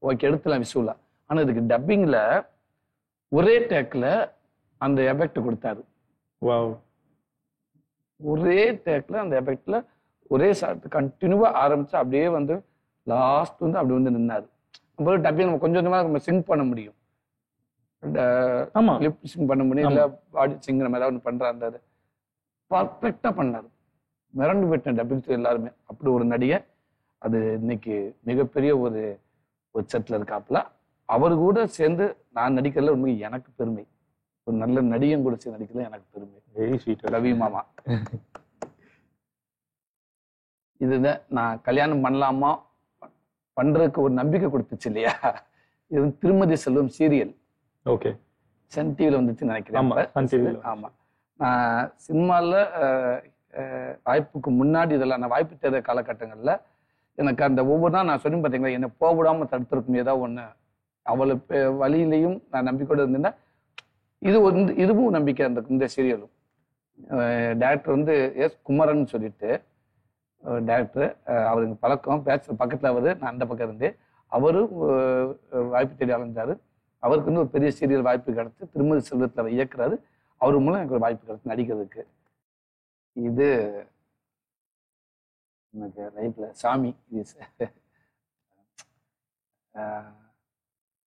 ஓகே, எடுத்துலாம் விஷுவலா. ஆனால் இதுக்கு டப்பிங்கில் ஒரே டேக்கில் அந்த எஃபெக்ட் கொடுத்தாரு. வாவ். ஒரே டேக்கில் அந்த எஃபெக்டில் ஒரே ஷாட் கண்டினியூவாக ஆரம்பிச்சு அப்படியே வந்து லாஸ்ட் வந்து அப்படி வந்து நின்னாரு. நம்ம டப்பிங் நம்ம கொஞ்சம் கொஞ்சமாக நம்ம சிங்க் பண்ண முடியும், லிப் சிங் பண்ண முடியும், இல்லை பாடி சிங் நம்ம ஏதாவது ஒன்று பண்ணுற அந்த பர்ஃபெக்டாக பண்ணார். மிரண்டு போயிட்டேன் டப்பிங் எல்லாருமே. அப்படி ஒரு நடிகை. அது இன்னைக்கு மிகப்பெரிய ஒரு செட்டில் இருக்காப்புல. அவர் கூட சேர்ந்து நான் நடிக்கிறதுல உண்மை எனக்கு பெருமை. ஒரு நல்ல நடிகன் கூட சேர்ந்து நடிக்கிறதுல எனக்கு பெருமை. வெரி ஸ்வீட் ரவி மாமா. இதுதான் நான் கல்யாணம் பண்ணலாமா பண்றதுக்கு ஒரு நம்பிக்கை கொடுத்துச்சு இல்லையா? இது திருமதி செல்வம் சீரியல். ஓகே. சன் டிவியில் வந்துச்சு நினைக்கிறேன். ஆமா, நான் சினிமாவில் வாய்ப்புக்கு முன்னாடி இதெல்லாம் நான் வாய்ப்பு தேர்ந்த காலகட்டங்களில் எனக்கு அந்த ஒவ்வொரு நாள் நான் சொல்லி பார்த்தீங்களா என்னை போவிடாமல் தடுத்திருக்கும் ஏதாவது ஒன்று. அவளை வழியிலையும் நான் நம்பிக்கையோடு இருந்தேன்னா இதுவும் நம்பிக்கை இருந்திருக்கும். இந்த சீரியலும் டேரக்டர் வந்து எஸ் குமரன் சொல்லிட்டு டேரக்டர், அவருக்கு பழக்கம் பேச்சு பக்கத்தில் அவர், நான் அந்த பக்கம் இருந்தேன். அவரும் வாய்ப்பு தேடி அலைஞ்சாரு. அவருக்கு வந்து ஒரு பெரிய சீரியல் வாய்ப்பு கிடைச்சு திருமதி செல்வத்தில் அவர் இயக்குறாரு. அவர் மூலம் எனக்கு ஒரு வாய்ப்பு கிடைச்சு நடிக்கிறதுக்கு. இது எனக்கு லைஃப்ல சாமி. இது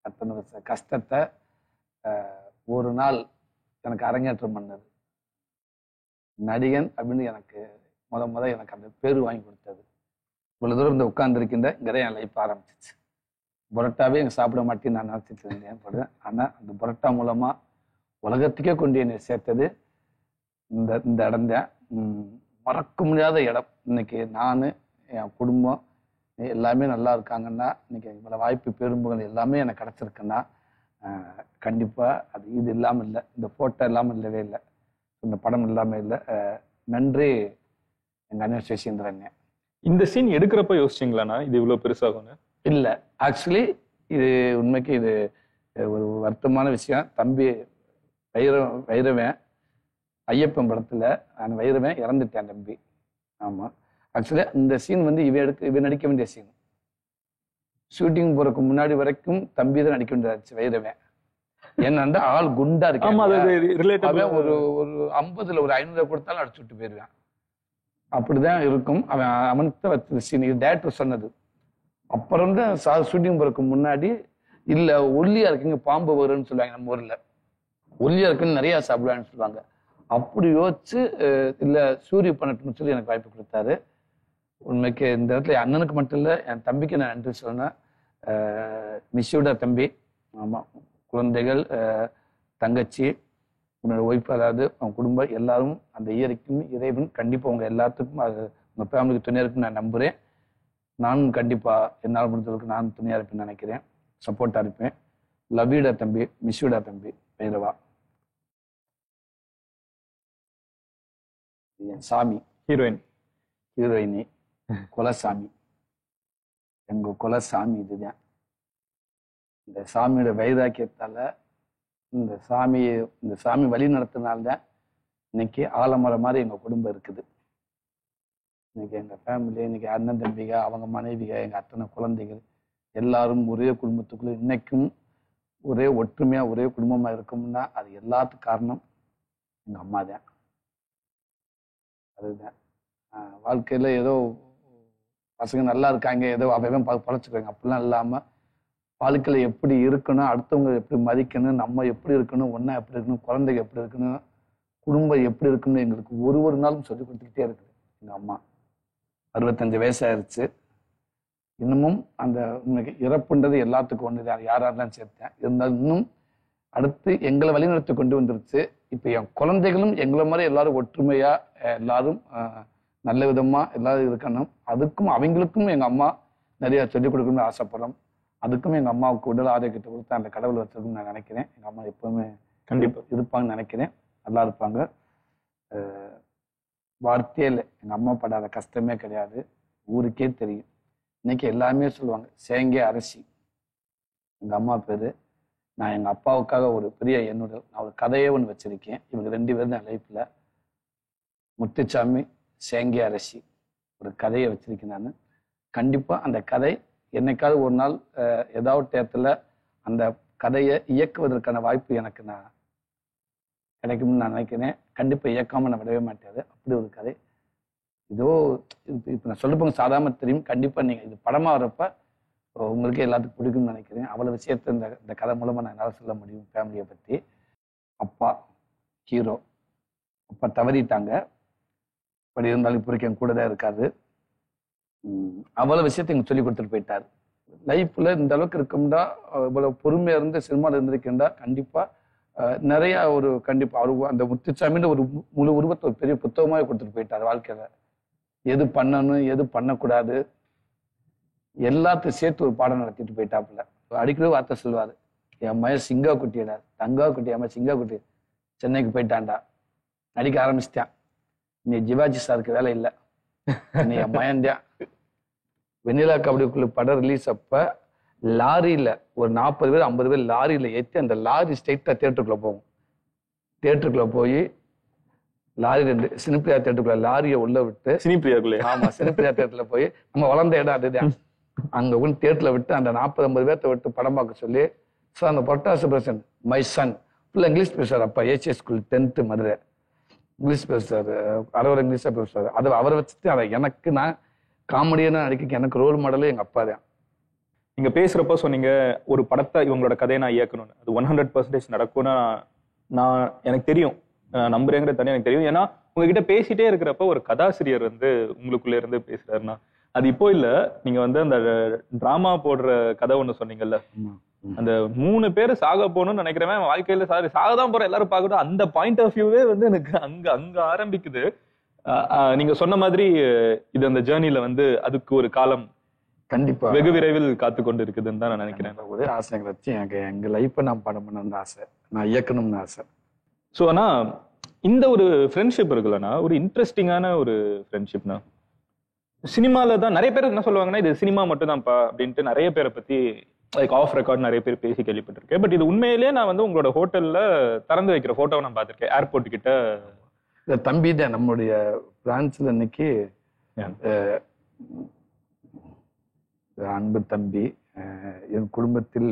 அத்தனை வருஷ கஷ்டத்தை ஒரு நாள் எனக்கு அரங்கேற்றம் பண்ணது. நடிகன் அப்படின்னு எனக்கு முத எனக்கு அந்த பேரு வாங்கி கொடுத்தது. இவ்வளவு தூரம் இந்த உட்கார்ந்துருக்கின்ற இங்கே என் லைஃப் ஆரம்பிச்சிச்சு. புரோட்டாவே எனக்கு சாப்பிட மாட்டேன்னு நான் நினச்சிட்டு இருந்தேன். ஆனால் அந்த புரோட்டா மூலமா உலகத்துக்கே கொண்டு என்னை சேர்த்தது இந்த இடம் தான். மறக்க முடியாத இடம். இன்னைக்கு நான் என் குடும்பம் எல்லாமே நல்லா இருக்காங்கன்னா, இன்னைக்கு இவ்வளோ வாய்ப்பு பெரும்புகள் எல்லாமே எனக்கு கிடைச்சிருக்குன்னா கண்டிப்பா அது இது இல்லாமல் இல்லை, இந்த போட்டோ இல்லாமல் இல்லவே இல்லை, இந்த படம் இல்லாமல் இல்லை. நன்றி எங்க அண்ணன் சேஷேந்திரன். இந்த சீன் எடுக்கிறப்ப யோசிச்சிங்களாண்ணா இது இவ்வளவு பெருசாகும்னு? இல்லை, ஆக்சுவலி இது உண்மைக்கு இது ஒரு வருத்தமான விஷயம். தம்பி வைரவன் ஐயப்பன் படத்துல நான் வைரவன் இறந்துட்டேன் தம்பி. ஆமா, ஆக்சுவலி இந்த சீன் வந்து இவன் நடிக்க வேண்டிய சீன். ஷூட்டிங் போறதுக்கு முன்னாடி வரைக்கும் தம்பி தான் நடிக்க வேண்டியதாச்சு வைரவன். ஏன்னா ஆள் குண்டா இருக்கேன். ஒரு 50ல் ஒரு 500 கொடுத்தாலும் அடிச்சு விட்டு போயிருவேன். அப்படிதான் இருக்கும். அவன்கிட்ட வச்ச சீன் இது டேரக்டர் சொன்னது. அப்புறம் தான் ஷூட்டிங் போறதுக்கு முன்னாடி இல்ல ஒல்லியா இருக்குங்க பாம்பு வரும்னு சொல்லுவாங்க. நம்ம ஊர்ல ஒல்லியா இருக்குன்னு நிறைய சாப்பிடுவாங்கன்னு சொல்லுவாங்க. அப்படி யோசிச்சு இல்ல சூரிய பண்ணட்டும்னு சொல்லி எனக்கு வாய்ப்பு கொடுத்தாரு. உண்மைக்கு இந்த இடத்துல அண்ணனுக்கு மட்டும் இல்லை, என் தம்பிக்கு நான் நன்றி சொன்னேன். மிஸ்ஸோட தம்பி, ஆமா, குழந்தைகள், தங்கச்சி, உன்னோட ஒய்ஃப், அதாவது அவங்க குடும்பம் எல்லாரும் அந்த இயற்கையும் இறைவன் கண்டிப்பா உங்க எல்லாத்துக்கும் அது உங்க ஃபேமிலிக்கு துணையா இருக்குன்னு நான் நம்புறேன். நானும் கண்டிப்பா என்னால் முடிஞ்சளவுக்கு நான் துணையா இருப்பேன்னு நினைக்கிறேன், சப்போர்ட்டா இருப்பேன். லவ்யூடா தம்பி, மிஸ்யூடா தம்பி, பைரவா. என் சாமி ஹீரோயினி குலசாமி. எங்க குலசாமி இதுதான். இந்த சாமியோட வைராக்கியத்தால இந்த சாமி வழி நடத்தினால்தான் இன்னைக்கு ஆலமரம் மாதிரி எங்க குடும்பம் இருக்குது. இன்னைக்கு எங்க ஃபேமிலி, இன்னைக்கு அண்ணன் தம்பிக, அவங்க மனைவிக, எங்க அத்தனை குழந்தைகள் எல்லாரும் ஒரே குடும்பத்துக்குள்ள இன்னைக்கும் ஒரே ஒற்றுமையா ஒரே குடும்பமா இருக்கும்னா அது எல்லாத்துக்கும் காரணம் எங்க அம்மா தான். அதுதான் வாழ்க்கையில ஏதோ பசங்க நல்லா இருக்காங்க, ஏதோ அவன் பழச்சுக்கிறாங்க அப்படிலாம் இல்லாம வாழ்க்கையில எப்படி இருக்கணும், அடுத்தவங்க எப்படி மதிக்கணும், நம்ம எப்படி இருக்கணும், ஒன்னா எப்படி இருக்கணும், குழந்தைங்க எப்படி இருக்கணும், குடும்பம் எப்படி இருக்குன்னு எங்களுக்கு ஒரு நாளும் சொல்லி கொடுத்துக்கிட்டே இருக்குது எங்க அம்மா. 65 வயசாயிருச்சு. இன்னமும் அந்த இறப்புன்றது எல்லாத்துக்கும் ஒண்ணுதான், யாரெல்லாம் சேர்த்தேன். இருந்தாலும் இன்னும் அடுத்து எங்களை வழிநடத்தி கொண்டு வந்துருச்சு. இப்ப என் குழந்தைகளும் எங்களை மாதிரி எல்லாரும் ஒற்றுமையா எல்லாரும் நல்ல விதமா எல்லாரும் இருக்கணும். அதுக்கும் அவங்களுக்கும் எங்க அம்மா நிறைய சொல்லிக் கொடுக்கணும்னு ஆசைப்படுறோம். அதுக்கும் எங்க அம்மாவுக்கு உடல் ஆரோக்கியத்தை கொடுத்து அந்த கடவுள் வச்சிருக்குன்னு நான் நினைக்கிறேன். எங்க அம்மா எப்பவுமே கண்டிப்பா இருப்பாங்கன்னு நினைக்கிறேன். நல்லா இருப்பாங்க. வார்த்தையே இல்லை, எங்க அம்மா படாத கஷ்டமே கிடையாது. ஊருக்கே தெரியும். இன்னைக்கு எல்லாருமே சொல்லுவாங்க சேங்கே அரசி. எங்க அம்மா பேரு. நான் எங்க அப்பாவுக்காக ஒரு பெரிய நான் ஒரு கதையே ஒன்று வச்சிருக்கேன். இவங்க 2 பேரும் தான் லைஃப்ல. முத்துச்சாமி, சேங்கே அரசி ஒரு கதையை வச்சிருக்கேன் நான். கண்டிப்பா அந்த கதை என்னைக்காவது ஒரு நாள் ஏதாவது டேத்துல அந்த கதையை இயக்குவதற்கான வாய்ப்பு எனக்கு கிடைக்கும்னு நான் நினைக்கிறேன். கண்டிப்பா இயக்காம நான் விடவே மாட்டேது. அப்படி ஒரு கதை. இதோ இப்ப நான் சொல்லப்போங்க சாதாரண தெரியும். கண்டிப்பா நீங்க இது படமா வரப்ப உங்களுக்கு எல்லாத்துக்கும் பிடிக்கும்னு நினைக்கிறேன். அவ்வளவு விஷயத்த இந்த கதை மூலமா நான் என்னால சொல்ல முடியும். ஃபேமிலியை பத்தி. அப்பா ஹீரோ, அப்பா தவறிட்டாங்க. அப்படி இருந்தாலும் இப்போ என் கூட தான் இருக்காது. அவ்வளவு விஷயத்த எங்க சொல்லி கொடுத்துட்டு போயிட்டாரு. லைஃப்ல இந்த அளவுக்கு இருக்கும்டா, இவ்வளவு பொறுமையா இருந்து சினிமாவில் இருந்திருக்கேன்டா, கண்டிப்பா நிறைய கண்டிப்பா அவரு அந்த முத்துச்சாமின்னு ஒரு முழு உருவத்தை ஒரு பெரிய புத்தகமாவே கொடுத்துட்டு போயிட்டாரு. வாழ்க்கையில எது பண்ணணும் எது பண்ணக்கூடாது எல்லாத்தையும் சேர்த்து ஒரு பாடம் நடத்திட்டு போயிட்டாப்புல. அடிக்கடி வார்த்தை சொல்லுவாரு, என் மய சிங்கா குட்டியடா, தங்கா குட்டி, என் சிங்கா குட்டி சென்னைக்கு போயிட்டான்டா, நடிக்க ஆரம்பிச்சிட்டான். நீ ஜிவாஜி சாருக்கு வேலை இல்லை, நீ என் மயன்தான். வெண்ணிலா கபடிக்குள்ள படம் ரிலீஸ் அப்ப லாரியில ஒரு 40 பேர் 50 பேர் லாரியில ஏற்றி அந்த லாரி ஸ்ட்ரைட்டா தியேட்டருக்குள்ள போகும். தியேட்டருக்குள்ள போய் லாரி 2 சினிப்பிரியா தியேட்டருக்குள்ள லாரியை உள்ள விட்டு சினிப்பிரியாக்குள்ள, ஆமா சினிப்பிரியா தியேட்டர்ல போய் நம்ம வளர்ந்த இடம் அதுதான். அங்க வந்து தியேட்டர்ல விட்டு அந்த 40-50 பேர்த்த விட்டு படம் பார்க்க சொல்லி, சார் அந்த பொட்டாசு பிரசன் மை சன் ஃபுல்லா இங்கிலீஷ் பேசுறாரு. அப்பா ACS school 10th Madurai English பேசுறாரு, அறவரை இங்கிலீஷா பேசுறாரு. அதை அவரை வச்சுட்டு அதை எனக்கு நான் காமெடியான நடிக்க எனக்கு ரோல் மாடலே எங்க அப்பா தான். நீங்க பேசுறப்ப சொன்னீங்க ஒரு படத்தை இவங்களோட கதையை நான் இயக்கணும்னு. அது 100% நடக்கும்னா நான் எனக்கு தெரியும், நம்புறேங்கிறது தனியாக எனக்கு தெரியும். ஏன்னா உங்ககிட்ட பேசிட்டே இருக்கிறப்ப ஒரு கதாசிரியர் வந்து உங்களுக்குள்ள இருந்து பேசுறாருன்னா அது இப்போ இல்ல. நீங்க வந்து அந்த டிராமா போடுற கதை ஒண்ணு சொன்னீங்கல்ல, அந்த 3 பேர் சாக போகணும்னு நினைக்கிறவன் வாழ்க்கையில சாகதான் போற எல்லாரும் பார்க்கணும். அந்த பாயிண்ட் ஆஃப் வியூவே வந்து எனக்கு அங்க ஆரம்பிக்குது. நீங்க சொன்ன மாதிரி இது அந்த ஜேர்னில வந்து அதுக்கு ஒரு காலம் கண்டிப்பா வெகு விரைவில் காத்து கொண்டு இருக்குதுன்னு தான் நான் நினைக்கிறேன். ஒரே ஆசைங்களை வச்சு எனக்கு எங்க லைஃப்பை நான் படம் பண்ணணும்னு ஆசை, நான் இயக்கணும்னு ஆசை. ஸோ ஆனா இந்த ஒரு ஃப்ரெண்ட்ஷிப் இருக்குல்லண்ணா, ஒரு இன்ட்ரெஸ்டிங்கான ஒரு ஃப்ரெண்ட்ஷிப்னா சினிமால தான் நிறைய பேர் என்ன சொல்லுவாங்கன்னா இது சினிமா மட்டும் தான்ப்பா அப்படின்ட்டு நிறைய பேரை பத்தி லைக் ஆஃப் ரெக்கார்ட் நிறைய பேர் பேசி கேள்விப்பட்டிருக்கேன். பட் இது உண்மையிலேயே நான் வந்து உங்களோட ஹோட்டல்ல திறந்து வைக்கிற போட்டோவை நான் பார்த்திருக்கேன். ஏர்போர்ட் கிட்ட தம்பி தான் நம்மளுடைய பிரான்ச்ல இன்னைக்கு அன்பு தம்பி, என் குடும்பத்தில்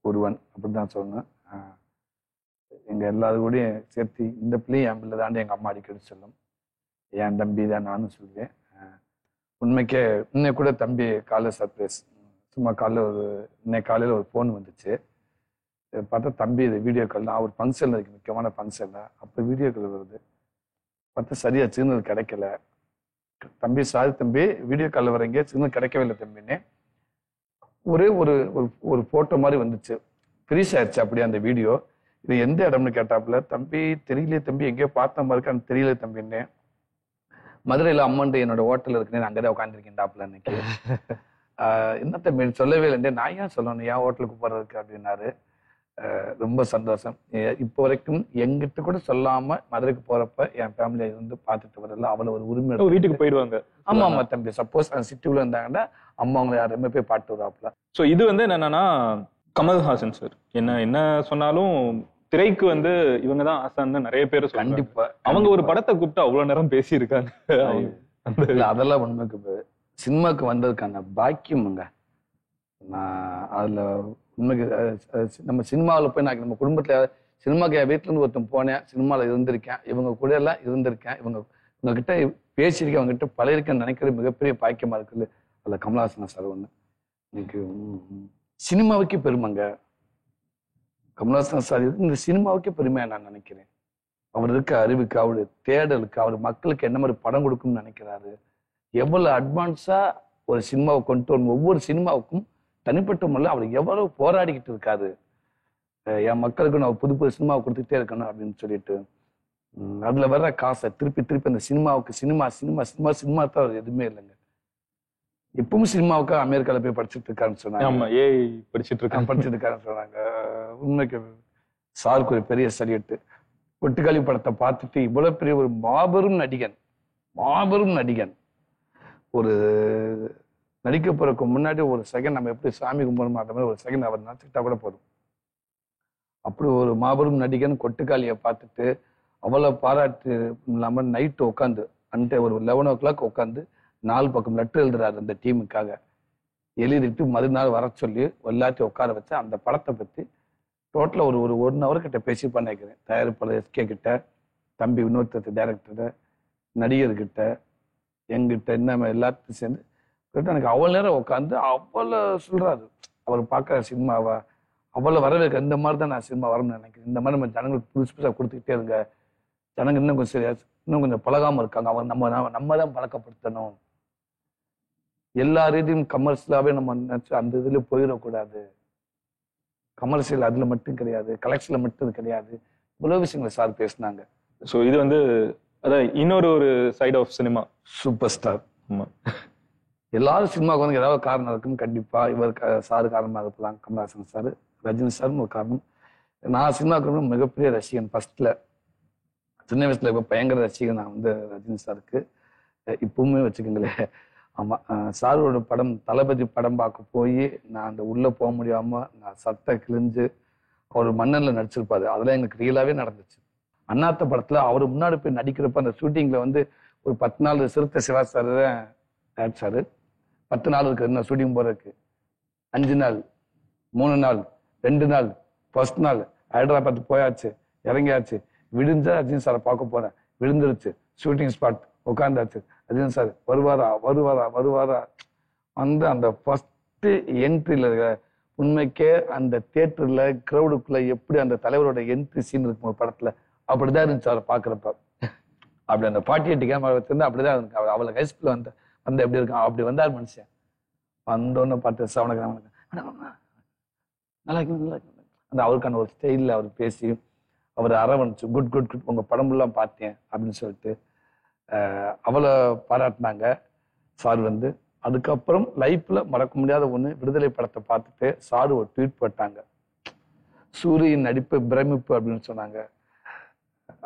ஒருவன் அப்படிதான் சொன்னேன். எங்க எல்லாரும் கூட சேர்த்து இந்த பிள்ளையும் என் பிள்ளை தாண்டி எங்க அம்மா அடிக்கடி சொல்லும். என் தம்பி தான் நானும் சொல்லுவேன். உண்மைக்கே இன்னைக்கு கூட தம்பி காலைல சர்ப்ரைஸ், சும்மா இன்னைக்கு காலையில ஒரு ஃபோன் வந்துச்சு. பார்த்தா தம்பி இது வீடியோ கால், நான் ஒரு ஃபங்க்ஷன்ல இருக்கு, முக்கியமான ஃபங்க்ஷன்ல, அப்போ வீடியோ கால் வருது. பார்த்தா சரியா சிக்னல் கிடைக்கல. தம்பி சாரி தம்பி வீடியோ கால் வரீங்க, சிக்னல் கிடைக்கவே இல்லை தம்பின்னு ஒரே ஒரு போட்டோ மாதிரி வந்துச்சு. ஃப்ரீஸ் ஆயிடுச்சு அப்படியே அந்த வீடியோ. இது எந்த இடம்னு கேட்டாப்புல, தம்பி தெரியலையே தம்பி, எங்கேயோ பார்த்த மாதிரி இருக்கு, தெரியல தம்பின்னு. மதுரையில அம்மன் என்னோட ஹோட்டல் இருக்குன்னு அங்கதான் உட்காந்துருக்கேன்டாப்புல அன்னைக்கு. என்னத்த மீன் சொல்லவே இல்லை, நான் ஏன் சொல்லணும் என் ஹோட்டலுக்கு போறதுக்கு அப்படின்னாரு. ரொம்ப சந்தோஷம். இப்போ வரைக்கும் எங்கிட்ட கூட சொல்லாம மதுரைக்கு போறப்ப என் ஃபேமிலியை இருந்து பார்த்துட்டு வரல, அவ்வளவு ஒரு உரிமை. வீட்டுக்கு போயிடுவாங்க. ஆமா தம்பி, சப்போஸ் அந்த சிட்டிக்குள்ள இருந்தாங்கன்னா அம்மா அவங்க யாருமே போய் பாட்டு வருவாப்புல. ஸோ இது வந்து என்னன்னா கமல்ஹாசன் சார் என்ன சொன்னாலும் திரைக்கு வந்து இவங்க தான் ஆசான்னு நிறைய பேர் கண்டிப்பா. அவங்க ஒரு படத்தை கூப்பிட்டு அவ்வளவு நேரம் பேசி இருக்காங்க. அதெல்லாம் உண்மைக்கு சினிமாக்கு வந்ததுக்கான பாக்கியமுங்க. நான் அதுல உண்மைக்கு நம்ம சினிமாவில் போய் நான் நம்ம குடும்பத்துல சினிமாக்கு என் வீட்டுல இருந்து ஒருத்தன் போனேன், சினிமாவில் இருந்திருக்கேன், இவங்க கூட எல்லாம் இருந்திருக்கேன், இவங்க கிட்ட பேசியிருக்கேன், அவங்க கிட்ட பழகிருக்கேன்னு நினைக்கிறது மிகப்பெரிய பாக்கியமா இருக்குது. அதுல கமலஹாசன் சார் ஒண்ணு எனக்கு சினிமாவுக்கே பெருமைங்க. கமலஹாசன் சார் இந்த சினிமாவுக்கே பெருமையா நான் நினைக்கிறேன். அவர் இருக்க அறிவுக்கு, அவருடைய தேடலுக்கு, அவர் மக்களுக்கு என்ன மாதிரி படம் கொடுக்கும்னு நினைக்கிறாரு, எவ்வளவு அட்வான்ஸா ஒரு சினிமாவை கொண்டு வரணும், ஒவ்வொரு சினிமாவுக்கும் தனிப்பட்ட முறையில் அவர் எவ்வளவு போராடிக்கிட்டு இருக்காரு, என் மக்களுக்கு நான் புது புது சினிமாவை கொடுத்துட்டே இருக்கணும் அப்படின்னு சொல்லிட்டு அதுல வர்ற காசை திருப்பி அந்த சினிமாவுக்கு சினிமா தான் எதுவுமே இல்லைங்க. இப்பவும் சினிமாவுக்கு அமெரிக்கால போய் படிச்சுட்டு இருக்காருன்னு சொன்னாங்க. படிச்சுட்டு இருக்காருன்னு சொன்னாங்க. உண்மைக்கு சாருக்கு ஒரு பெரிய சல்யூட். கொட்டுக்காளி படத்தை பார்த்துட்டு இவ்வளவு பெரிய ஒரு மாபெரும் நடிகன் ஒரு நடிக்க போறதுக்கு முன்னாடி ஒரு செகண்ட் நம்ம எப்படி சாமி கும்பிடணும் அந்த மாதிரி ஒரு செகண்ட் அவர் நினைச்சுக்கிட்டா கூட போதும். அப்படி ஒரு மாபெரும் நடிகன் கொட்டுக்காளியை பார்த்துட்டு அவ்வளவு பாராட்டு இல்லாம நைட்டு உட்காந்து ஒரு 11 o'clock உட்காந்து 4 பக்கம் லெட்டர் எழுதுறாரு அந்த டீமுக்காக. எழுதிட்டு மறுநாள் வர சொல்லி எல்லாத்தையும் உட்கார வச்சு அந்த படத்தை பத்தி டோட்டலா ஒரு 1 hour கிட்ட பேசி பண்ணிக்கிறேன். தயாரிப்பாளர் SK கிட்ட, தம்பி வினோத் டைரக்டர், நடிகர்கிட்ட, எங்கிட்ட என்ன எல்லாத்தையும் சேர்ந்து எனக்கு அவ்வளவு நேரம் உட்காந்து அவ்வளவு சொல்றாரு. அவர் பார்க்குற சினிமாவா அவ்வளவு வரவேற்க, இந்த மாதிரி தான் நான் சினிமா வரணும்னு நினைக்கிறேன், இந்த மாதிரி நம்ம ஜனங்களுக்கு புதுசா கொடுத்துக்கிட்டே இருங்க, ஜனங்க இன்னும் கொஞ்சம் சரியா இன்னும் கொஞ்சம் பழகாம இருக்காங்க, அவங்க நம்ம தான் பழக்கப்படுத்தணும், எல்லா ரீதியும் கமர்ஷியலாவே நம்ம நினைச்சு அந்த இதுல போயிடக்கூடாது, கமர்ஷியல் அதுல மட்டும் கிடையாது, கலெக்ஷன்ல மட்டும் கிடையாது, இவ்வளவு விஷயங்களை சார் பேசினாங்க. ஸோ இது வந்து அதான் இன்னொரு side of cinema. Super star. எல்லாரும் சினிமாவுக்கு வந்து ஏதாவது காரணம் இருக்குன்னு கண்டிப்பா இவர் சாரு காரணமாக இருக்கலாம். கமலஹாசன் சார், ரஜினி சார்னு ஒரு காரணம். நான் சினிமாவுக்கு மிகப்பெரிய ரசிகன். ஃபர்ஸ்ட்ல சின்ன வயசுல இப்ப பயங்கர ரசிகன் நான் வந்து ரஜினி சாருக்கு, இப்பவுமே வச்சுக்கோங்களேன். ஆமா, சாரோட படம் தளபதி படம் பார்க்க போய் நான் அந்த உள்ள போக முடியாம நான் சட்டை கிழிஞ்சு அவர் மன்னன்ல நடிச்சிருப்பாரு. அதெல்லாம் எங்களுக்கு ரியலாவே நடந்துச்சு. அண்ணாத்த படத்துல அவர் முன்னாடி போய் நடிக்கிறப்ப அந்த ஷூட்டிங்ல வந்து ஒரு 10 நாள் சிறுத்தை சிவா சார் தான் நடிச்சாரு. 10 நாள் இருக்கு இன்னும் ஷூட்டிங் போறதுக்கு. 5 நாள், 3 நாள், 2 நாள், ஃபர்ஸ்ட் நாள் ஹைதராபாத் போயாச்சு, இறங்கியாச்சு. விழுந்தா ரஜினி சாரை பார்க்க போறேன், விழுந்துருச்சு. ஷூட்டிங் ஸ்பாட் உட்காந்தாச்சு. ரஜினி சார் வருவாரா வந்து அந்த ஃபர்ஸ்ட் என்ட்ரியில உண்மைக்கே அந்த தியேட்டர்ல கிரௌடுக்குள்ள எப்படி அந்த தலைவரோட என்ட்ரி சீன் இருக்கும் ஒரு படத்துல, அப்படிதான் இருந்துச்சு அவரை பாக்குறப்ப. அப்படி அந்த 48 கேமரா வச்சிருந்து அப்படிதான் இருக்கு. அவளை கைஸ்பில் வந்து எப்படி இருக்கும் அப்படி வந்தார் மனுஷன். வந்தோன்னு பார்த்து சவணக்கு நல்லா இருக்கு அந்த அவருக்கான ஒரு ஸ்டைல்ல அவர் பேசி அவர் அரவணைச்சு குட் குட் குட் உங்க படம்பெல்லாம் பார்த்தேன் அப்படின்னு சொல்லிட்டு அவளை பாராட்டினாங்க சார் வந்து. அதுக்கப்புறம் லைஃப்ல மறக்க முடியாத ஒண்ணு, விடுதலை படத்தை பார்த்துட்டு சாரு ஒரு ட்வீட் போட்டாங்க, சூரியன் நடிப்பு பிரமிப்பு அப்படின்னு சொன்னாங்க.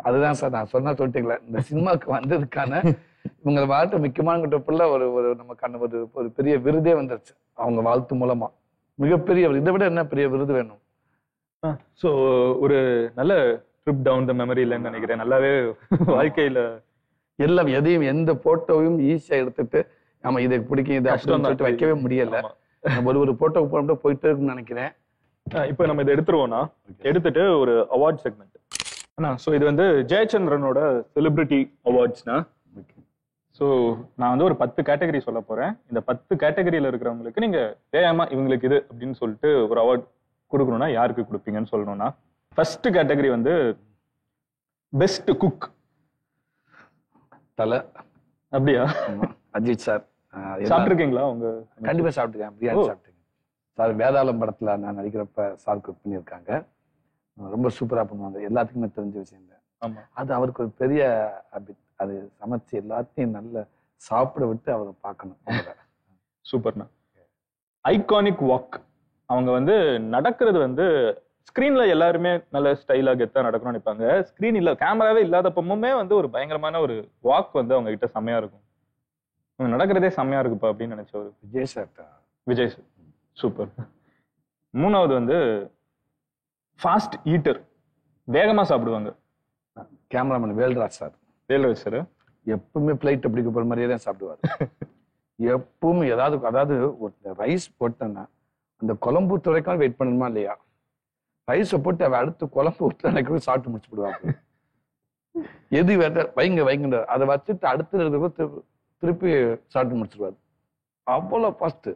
அதுதான் சார் நான் சொல்லிட்டீங்களா, இந்த சினிமாவுக்கு வந்ததுக்கான இவங்க வாழ்க்கை முக்கியமான கிட்டப்புல ஒரு நமக்கான ஒரு பெரிய விருதே வந்துருச்சு அவங்க வாழ்த்து மூலமா. மிகப்பெரிய இதை விட என்ன பெரிய விருது வேணும்? ஸோ ஒரு நல்ல ட்ரிப் டவுன் த மெமரி இல்லைன்னு நினைக்கிறேன். நல்லாவே வாழ்க்கையில எல்லாம் எதையும் எந்த போட்டோவையும் ஈஸியா எடுத்துட்டு ஆமா இதை பிடிக்கும் இதை சொல்லிட்டு வைக்கவே முடியல. ஒரு போட்டோ போயிட்டே இருக்குன்னு நினைக்கிறேன். இப்போ நம்ம இதை எடுத்துருவோம்னா எடுத்துட்டு ஒரு அவார்ட் செக்மெண்ட். ஸோ இது வந்து ஜெயச்சந்திரனோட செலிபிரிட்டி அவார்ட்ஸ்னா. ஸோ நான் வந்து ஒரு 10 கேட்டகரி சொல்ல போறேன். இந்த 10 கேட்டகரியில இருக்கிறவங்களுக்கு நீங்க ஏமா இவங்களுக்கு இது அப்படின்னு சொல்லிட்டு ஒரு அவார்ட் கொடுக்கணும்னா யாருக்கு கொடுப்பீங்கன்னு சொல்லணும்னா, ஃபர்ஸ்ட் கேட்டகரி வந்து பெஸ்ட் குக். தலை. அப்படியா? அஜித் சார். சாப்பிட்டுருக்கீங்களா? உங்க கண்டிப்பா சாப்பிட்டுருக்கேன், பிரியாணி சாப்பிட்டுருக்கேன் சார். வேதாளம் படத்துல நான் நடிக்கிறப்ப சார் குக் பண்ணியிருக்காங்க, ரொம்ப சூப்பரா பண்ணுவாங்க, எல்லாத்துக்குமே தெரிஞ்ச விஷயம் தான். அது அவருக்கு ஒரு பெரிய ஹாபிட், அது சமைச்சு எல்லாத்தையும் நல்ல சாப்பிட விட்டு அவரை பார்க்கணும். சூப்பர்ண்ணா. Iconic walk. அவங்க வந்து நடக்கிறது வந்து ஸ்கிரீன்ல எல்லாருமே நல்ல ஸ்டைலா கெத்தா நடக்கணும்னு நினைப்பாங்க. ஸ்கிரீன் இல்ல, கேமராவே இல்லாதப்பமுமே வந்து ஒரு பயங்கரமான ஒரு வாக் வந்து அவங்க கிட்ட செம்மையா இருக்கும். நடக்கிறதே செம்மையா இருக்குப்பா அப்படின்னு நினைச்ச ஒரு விஜய் சார் தான். Vijay sir super. மூணாவது வந்து ஃபாஸ்ட் ஈட்டர், வேகமா சாப்பிடுவாங்க. Cameraman Velraj sir. Velraj sir எப்பவுமே பிளைட் பிடிக்க போற மாதிரியே தான் சாப்பிடுவார். எப்பவுமே அதாவது ஒரு ரைஸ் போட்டேன்னா அந்த குழம்பு துறைக்காக வெயிட் பண்ணணுமா இல்லையா, ரைஸை போட்டு அவ அடுத்து குழம்பு ஊற்ற எனக்கு சாப்பிட்டு முடிச்சு விடுவாங்க. எது வேற வைங்க அதை வச்சுட்டு அடுத்து திருப்பி சாப்பிட்டு முடிச்சிருவாரு. அவ்வளோ ஃபாஸ்ட்.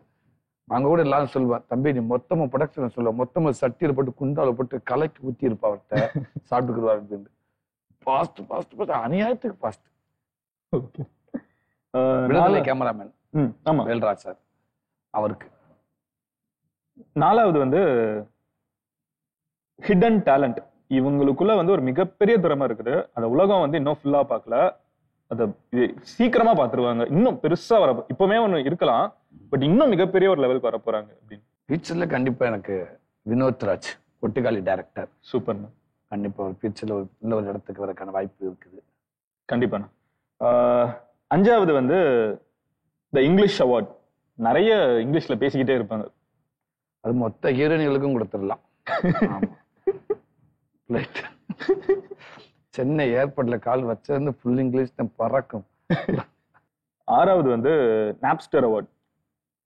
நாங்க கூட எல்லாரும் சொல்லுவேன், தம்பி நீ மொத்தமா ப்ரொடக்ஷன் சொல்லுவேன், மொத்தமா சட்டியில போட்டு குண்டால போட்டு கலக்கி ஊத்தி இருப்பா அவர்கிட்ட சாப்பிட்டுக்குருவாரு அப்படின்னு. ஃபாஸ்ட் அநியாயத்துக்கு ஃபாஸ்ட். கேமராமேன் ஆமா வேல்ராஜ் சார் அவருக்கு. நாலாவது வந்து ஹிடன் டேலண்ட். இவங்களுக்குள்ள வந்து ஒரு மிகப்பெரிய திறமை இருக்குது. அந்த உலகம் வந்து இன்னும் ஃபுல்லா பார்க்கல, அதை சீக்கிரமா பார்த்துருவாங்க. இன்னும் பெருசா வர இப்பவுமே ஒண்ணு இருக்கலாம், பட் இன்னும் மிகப்பெரிய ஒரு லெவலுக்கு வர போறாங்க அப்படின்னு. ஃபியூச்சர்ல கண்டிப்பா எனக்கு வினோத்ராஜ் பொட்டுக்காளி டைரக்டர் சூப்பர்ண்ணா. கண்டிப்பா ஒரு ஃபியூச்சர்ல ஒரு இடத்துக்கு வரக்கான வாய்ப்பு இருக்குது. கண்டிப்பாண்ணா. அஞ்சாவது வந்து த இங்கிலீஷ் அவார்ட். நிறைய இங்கிலீஷ்ல பேசிக்கிட்டே இருப்பாங்க. அது மொத்த ஹீரோயின்களுக்கும் கொடுத்துடலாம். சென்னை ஏர்போர்ட்ல கால் வச்சிருந்து ஃபுல் இங்கிலீஷ் தான் பறக்கும். ஆறாவது வந்து நாப்ஸ்டர் அவார்ட்.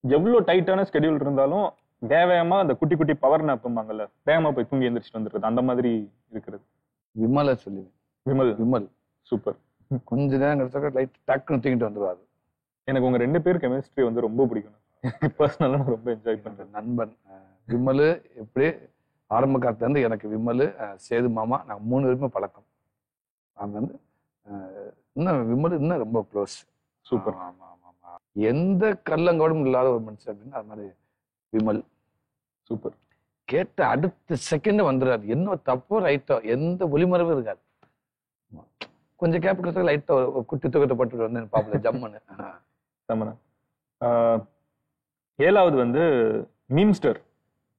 எவ்வளவு டைட்டான ஸ்கெடியூல் இருந்தாலும் வேகமா அந்த குட்டி குட்டி பவர் நாப்பும்பாங்கல்ல, வேகமா போய் தூங்கி எந்திரிச்சிட்டு வந்துருது, அந்த மாதிரி இருக்கிறது. விமலை சொல்லுவேன். விமல் சூப்பர். கொஞ்ச நேரம் கிடைச்சா லைட் டக்குன்னு தூங்கிட்டு வந்துருவாரு. எனக்கு உங்க 2 பேர் கெமிஸ்ட்ரி வந்து ரொம்ப பிடிக்கும். பர்சனலா நான் ரொம்ப என்ஜாய் பண்றேன். நண்பன் விமலு எப்படி ஆரம்ப காலத்துல இருந்து எனக்கு விமலு சேது மாமா நாங்கள் 3 பேருமே பழக்கம். அவங்க வந்து இன்னும் விமலு இன்னும் ரொம்ப க்ளோஸ். சூப்பர். ஆமா ஆமா ஆமா. எந்த கல்லங்கோடும் இல்லாத ஒரு மனுஷன் அப்படின்னு அது மாதிரி விமல். சூப்பர். கேட்ட அடுத்த செகண்ட் வந்துடாது, என்ன தப்போ ரைட்டோ எந்த ஒளிமறைவும் இருக்காது. கொஞ்சம் கேப் கிடைச்சா லைட்டா ஒரு குட்டி தூக்கத்தை போட்டுட்டு வந்து பாப்பல ஜம்முன்னு. ஏழாவது வந்து மீம்ஸ்டர்.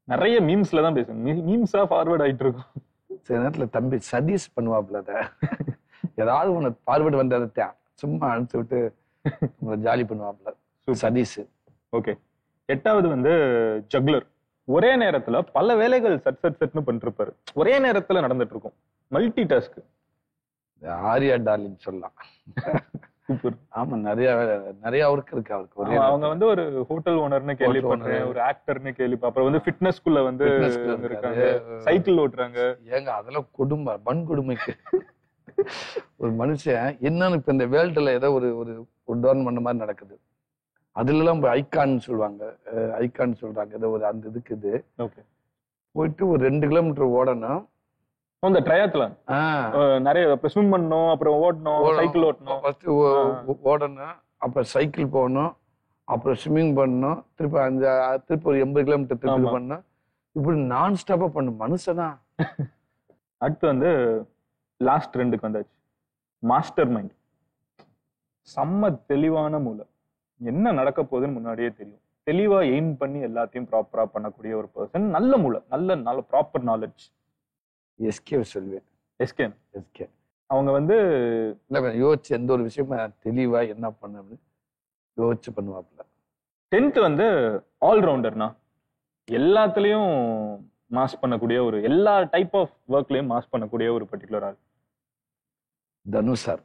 நிறைய மீம்ஸ்ல தான் பேசுவேன், மீம்ஸா ஃபார்வர்ட் ஆயிட்டு இருக்கும். சில நேரத்துல தம்பி சதீஷ் பண்ணுவாப்புல, அத ஏதாவது ஒண்ணு ஃபார்வர்டு வந்ததை சும்மா அனுப்பிச்சு விட்டு ஜாலி பண்ணுவாப்புல சதீஷ். ஓகே. எட்டாவது வந்து ஜக்லர். ஒரே நேரத்துல பல வேலைகள் சட்னு பண்ணிட்டு இருப்பாரு, ஒரே நேரத்துல நடந்துட்டு இருக்கும், மல்டி டாஸ்க். ஆரியா டார்லிங் சொல்லலாம். சூப்பர். ஆமா, நிறைய அவருக்கு இருக்கு. அவருக்கு அவங்க வந்து ஒரு ஹோட்டல் ஓனர்னு கேள்விப்பட்டேன், ஒரு ஆக்டர்னு கேள்விப்பா. அப்புறம் வந்து ஃபிட்னஸ்க்குள்ள வந்து இருக்காங்க, சைக்கிள் ஓட்டுறாங்க. ஏங்க அதெல்லாம் கொடுமை, வன்கொடுமைக்கு. ஒரு மனுஷன் என்னன்னு இப்ப இந்த வேர்ல்டுல ஏதோ ஒரு டோர்னமெண்ட் மாதிரி நடக்குது, அதுல எல்லாம் ஐகான் சொல்றாங்க ஏதோ ஒரு அந்த இதுக்கு இது போயிட்டு ஒரு 2 கிலோமீட்டர் ஓடணும். அந்த ட்ரையாத்லான் நிறைய ஸ்விம் பண்ணணும், அப்புறம் ஓடணும், சைக்கிள் ஓட்டணும். ஃபர்ஸ்ட் ஓடணும், அப்புறம் சைக்கிள் போகணும், அப்புறம் ஸ்விம்மிங் பண்ணணும், திருப்பி ஒரு 80 கிலோமீட்டர் திருப்பி பண்ணணும். இப்படி நான் ஸ்டாப்பா பண்ணும் மனுஷனா. அடுத்து வந்து லாஸ்ட் 2க்கு வந்தாச்சு. Master mind. செம்ம தெளிவான மூளை, என்ன நடக்க போகுதுன்னு முன்னாடியே தெரியும், தெளிவா எய்ம் பண்ணி எல்லாத்தையும் ப்ராப்பரா பண்ணக்கூடிய ஒரு பர்சன். நல்ல மூளை, நல்ல ப்ராப்பர் நாலேஜ். எஸ்கே சொல்லுவேன். எஸ்கே அவங்க வந்து யோசிச்சு எந்த ஒரு விஷயமா தெளிவா என்ன பண்ணு யோசிச்சு பண்ணுவாப்புல. 10th வந்து ஆல்ரவுண்டர்னா, எல்லாத்துலயும் மாஸ் பண்ணக்கூடிய ஒரு, எல்லா டைப் ஆஃப் ஒர்க்லயும் மாஸ் பண்ணக்கூடிய ஒரு பர்டிகுலர் ஆள். தனு சார்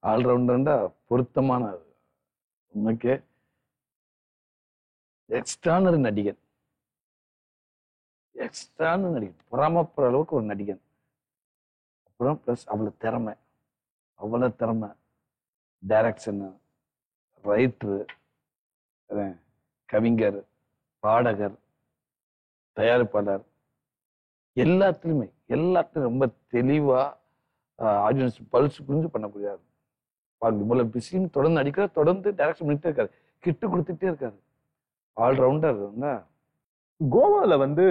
ஆல்ரவுண்டர்ண்டா பொருத்தமான உனக்கு எக்ஸ்ட்ரானரி நடிகன். புறாமப்புற அளவுக்கு ஒரு நடிகன். அப்புறம் பிளஸ் அவ்வளவு திறமை, டைரக்ஷன், ரைட்டரு, கவிஞர், பாடகர், தயாரிப்பாளர், எல்லாத்துலயும் ரொம்ப தெளிவா ஆடியன்ஸ் பல்ஸ் புரிஞ்சு பண்ணக்கூடியாரு. இவ்வளவு பிஸின்னு தொடர்ந்து நடிக்கிறார், தொடர்ந்து டைரக்ஷன் பண்ணிட்டே இருக்காரு, கிட்டு கொடுத்துட்டே இருக்காரு. ஆல்ரவுண்டர். கோவால வந்து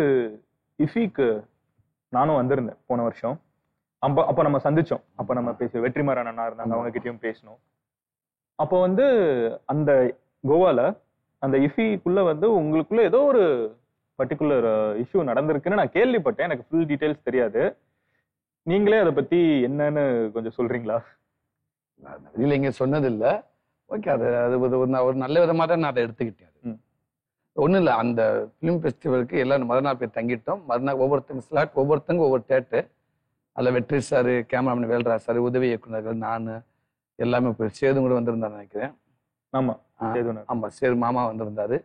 இஃபிக்கு நானும் வந்திருந்தேன் போன வருஷம். அப்ப நம்ம சந்திச்சோம். அப்ப நம்ம வெற்றிமாறன் அண்ணா இருந்தாங்க, அவங்க கிட்டயும் பேசணும். அப்போ வந்து அந்த கோவால அந்த இஃபிக்குள்ள வந்து உங்களுக்குள்ள ஏதோ ஒரு பர்டிகுலர் இஷ்யூ நடந்திருக்குன்னு நான் கேள்விப்பட்டேன். எனக்கு ஃபுல் டீடைல்ஸ் தெரியாது. நீங்களே அதை பத்தி என்னன்னு கொஞ்சம் சொல்றீங்களா? வெளியில இங்க சொன்னது இல்லை. ஓகே, அது ஒரு நல்ல விதமா தான் நான் அதை எடுத்துக்கிட்டேன். ஒன்றும் இல்லை, அந்த ஃபிலிம் ஃபெஸ்டிவலுக்கு எல்லாரும் மறுநாள் போய் தங்கிட்டோம். மறுநாள் ஒவ்வொருத்தங்க ஸ்லாட், ஒவ்வொருத்தங்க ஒவ்வொரு தேட்டர். அதில் வெற்றி சார், கேமராமேன் வேல்ராஜ் சார், உதவி இயக்குநர்கள், நான் எல்லாமே போய் சேது கூட வந்திருந்தாரு நினைக்கிறேன். ஆமா, சேது மாமா வந்திருந்தாரு.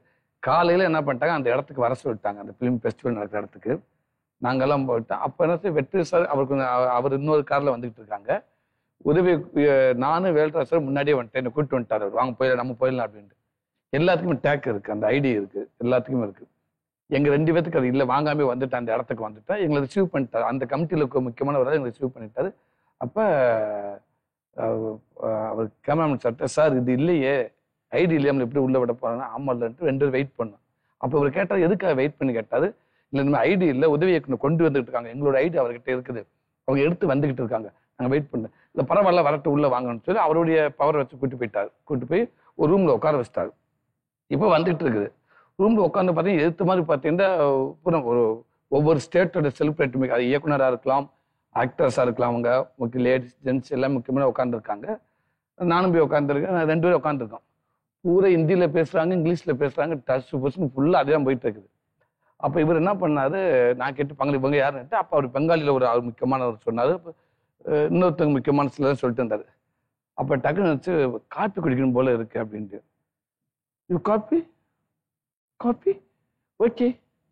காலையில என்ன பண்ணிட்டாங்க, அந்த இடத்துக்கு வர சொல்லிட்டாங்க, அந்த ஃபிலிம் ஃபெஸ்டிவல் நடக்கிற இடத்துக்கு. நாங்கெல்லாம் போயிட்டோம். அப்போ என்ன வெற்றி சார் அவர் இன்னொரு கார்ல வந்துகிட்டு இருக்காங்க. உதவி நானும் வேல்ராஜ் சார் முன்னாடியே வந்துட்டேன், என்னை கூப்பிட்டு வந்துட்டாரு. வாங்க போயிடலாம், நம்ம போயிடலாம் அப்படின்ட்டு. எல்லாத்துக்குமே டேக் இருக்கு, அந்த ஐடி இருக்கு, எல்லாத்துக்குமே இருக்கு. எங்க 2 பேத்துக்கு அது இல்லை, வாங்காமே வந்துட்டு அந்த இடத்துக்கு வந்துட்டா எங்களை ரிசீவ் பண்ணிட்டாரு. அந்த கமிட்டியில் முக்கியமானவராக எங்களை ரிசீவ் பண்ணிட்டாரு. அப்ப அவர் கேமராமேன் சார்ட்ட, சார் இது இல்லையே, ஐடி இல்லையா, நம்ம எப்படி உள்ள விட போறோம்னா, ஆமா இல்லைன்ட்டு 2 பேரும் வெயிட் பண்ணோம். அப்போ அவர் கேட்டார், எதுக்காக வெயிட் பண்ணி கேட்டாரு. இல்லை நம்ம ஐடி இல்லை, உதவி இயக்குனர் கொண்டு வந்துட்டு இருக்காங்க, எங்களோட ஐடி அவர்கிட்ட இருக்குது, அவங்க எடுத்து வந்துகிட்டு இருக்காங்க, நாங்கள் வெயிட் பண்ணேன். இல்லை பரவாயில்ல, வரட்டு உள்ள வாங்கன்னு சொல்லி அவருடைய பவர் வச்சு கூட்டு போய் ஒரு ரூம்ல உட்கார வச்சிட்டாரு. இப்போ வந்துட்டு இருக்குது. ரூம்ல உட்காந்து பார்த்தீங்கன்னா எதிர்த்து மாதிரி பார்த்தீங்கன்னா ஒரு ஒவ்வொரு ஸ்டேட்டோட செலிப்ரிட்டி, அது இயக்குனராக இருக்கலாம், ஆக்டர்ஸாக இருக்கலாம், அவங்க முக்கிய லேடிஸ் ஜென்ட்ஸ் எல்லாம் முக்கியமான உட்காந்துருக்காங்க. நானும் போய் உட்காந்துருக்கேன். 2 பேரும் உட்காந்துருக்கோம். பூரா ஹிந்தியில பேசுறாங்க, இங்கிலீஷ்ல பேசுறாங்க, டச் பர்சன் ஃபுல்லாக அதே தான் போயிட்டு இருக்குது. அப்போ இவர் என்ன பண்ணாரு, நான் கேட்டு பங்காளி இவங்க யாருன்ட்டு, அப்போ அவர் பெங்காலியில் ஒரு முக்கியமானவர் சொன்னார், இன்னொருத்தவங்க முக்கியமான சிலர் சொல்லிட்டு இருந்தாரு. அப்போ டக்குன்னு வச்சு காப்பி குடிக்கணும் போல இருக்கு அப்படின்ட்டு. You coffee coffee okay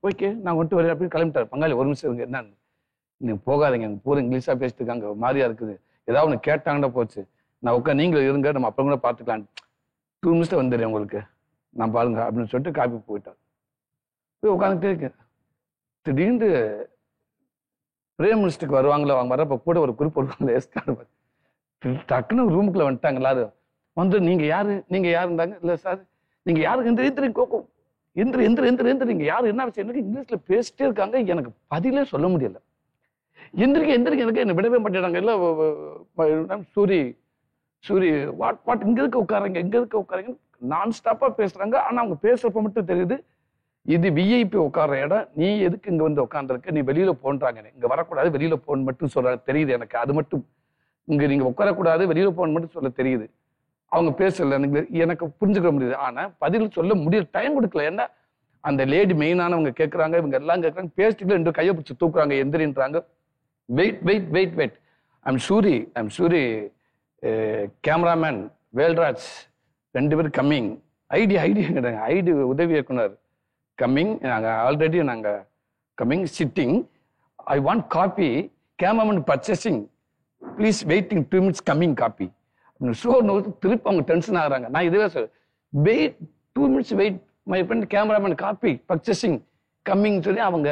okay நான் கொண்டு வரேன் அப்படின்னு கிளம்பிட்டார். பங்காளி ஒரு நிமிஷம் இருங்க, என்னன்னு, நீங்கள் போகாதீங்க, எனக்கு பூரா இங்கிலீஷாக பேசிட்டு இருக்காங்க, மாதிரியா இருக்குது, ஏதாவது ஒன்று கேட்டாங்கன்னா போச்சு, நான் நீங்களும் இருங்க, நம்ம அப்புறம் கூட பார்த்துக்கலாம், 2 நிமிஷத்துல வந்துடுறேன் உங்களுக்கு, நான் பாருங்க அப்படின்னு சொல்லிட்டு காப்பி போயிட்டார். போய் உட்காந்துட்டே இருக்கேன். திடீர்னு பிரைம் மினிஸ்டருக்கு வருவாங்களோ, அவங்க வரப்போ கூட ஒரு குறிப்பு வருவாங்களே, எஸ்கார்டு டக்குன்னு ரூமுக்குள்ள வந்துட்டாங்க எல்லாரும். வந்து நீங்க யாருந்தாங்க, இல்லை சார் நீங்க யாரு, எந்திரி நீங்க யாரு, என்ன விஷயம், எனக்கு இங்கிலீஷ்ல பேசிட்டே இருக்காங்க, எனக்கு பதிலே சொல்ல முடியல. எந்திரிக்க எனக்கு என்ன விடவே மாட்டேறாங்க. இல்ல சூரி வாட் இங்க இருக்க உட்காருங்க நான் ஸ்டாப்பா பேசுறாங்க. ஆனா அவங்க பேசுறப்ப மட்டும் தெரியுது இது விஐபி உட்கார்ற இடம், நீ எதுக்கு இங்க வந்து உட்காந்துருக்க, நீ வெளியில போன்றாங்க, இங்க வரக்கூடாது, வெளியில போன்னு மட்டும் சொல்ற தெரியுது எனக்கு, அது மட்டும் இங்க நீங்க உட்காரக்கூடாது, வெளியில போன்னு மட்டும் சொல்ல தெரியுது. அவங்க பேசல, எனக்கு புரிஞ்சுக்க முடியுது. ஆனா பதில் சொல்ல முடியல, டைம் கொடுக்கல. ஏன்னா அந்த லேடி மெயினானவங்க கேட்கறாங்க, இவங்க எல்லாம் கேட்கறாங்க, பேசிட்டு 2 கையை பிடிச்சி தூக்குறாங்க, எந்திரின்றாங்க. Wait I'm Soori cameraman Velraj 2 பேரும் கம்மிங், ஐடி உதவி இயக்குனர் கம்மிங், நாங்க coming, sitting, I want coffee, cameraman purchasing, please waiting 2 minutes coming coffee. திருப்பி அவங்க டென்ஷன் ஆகுறாங்க. நான் இதுவே wait 2 minutes wait, my friend cameraman coffee purchasing coming சொல்லி அவங்க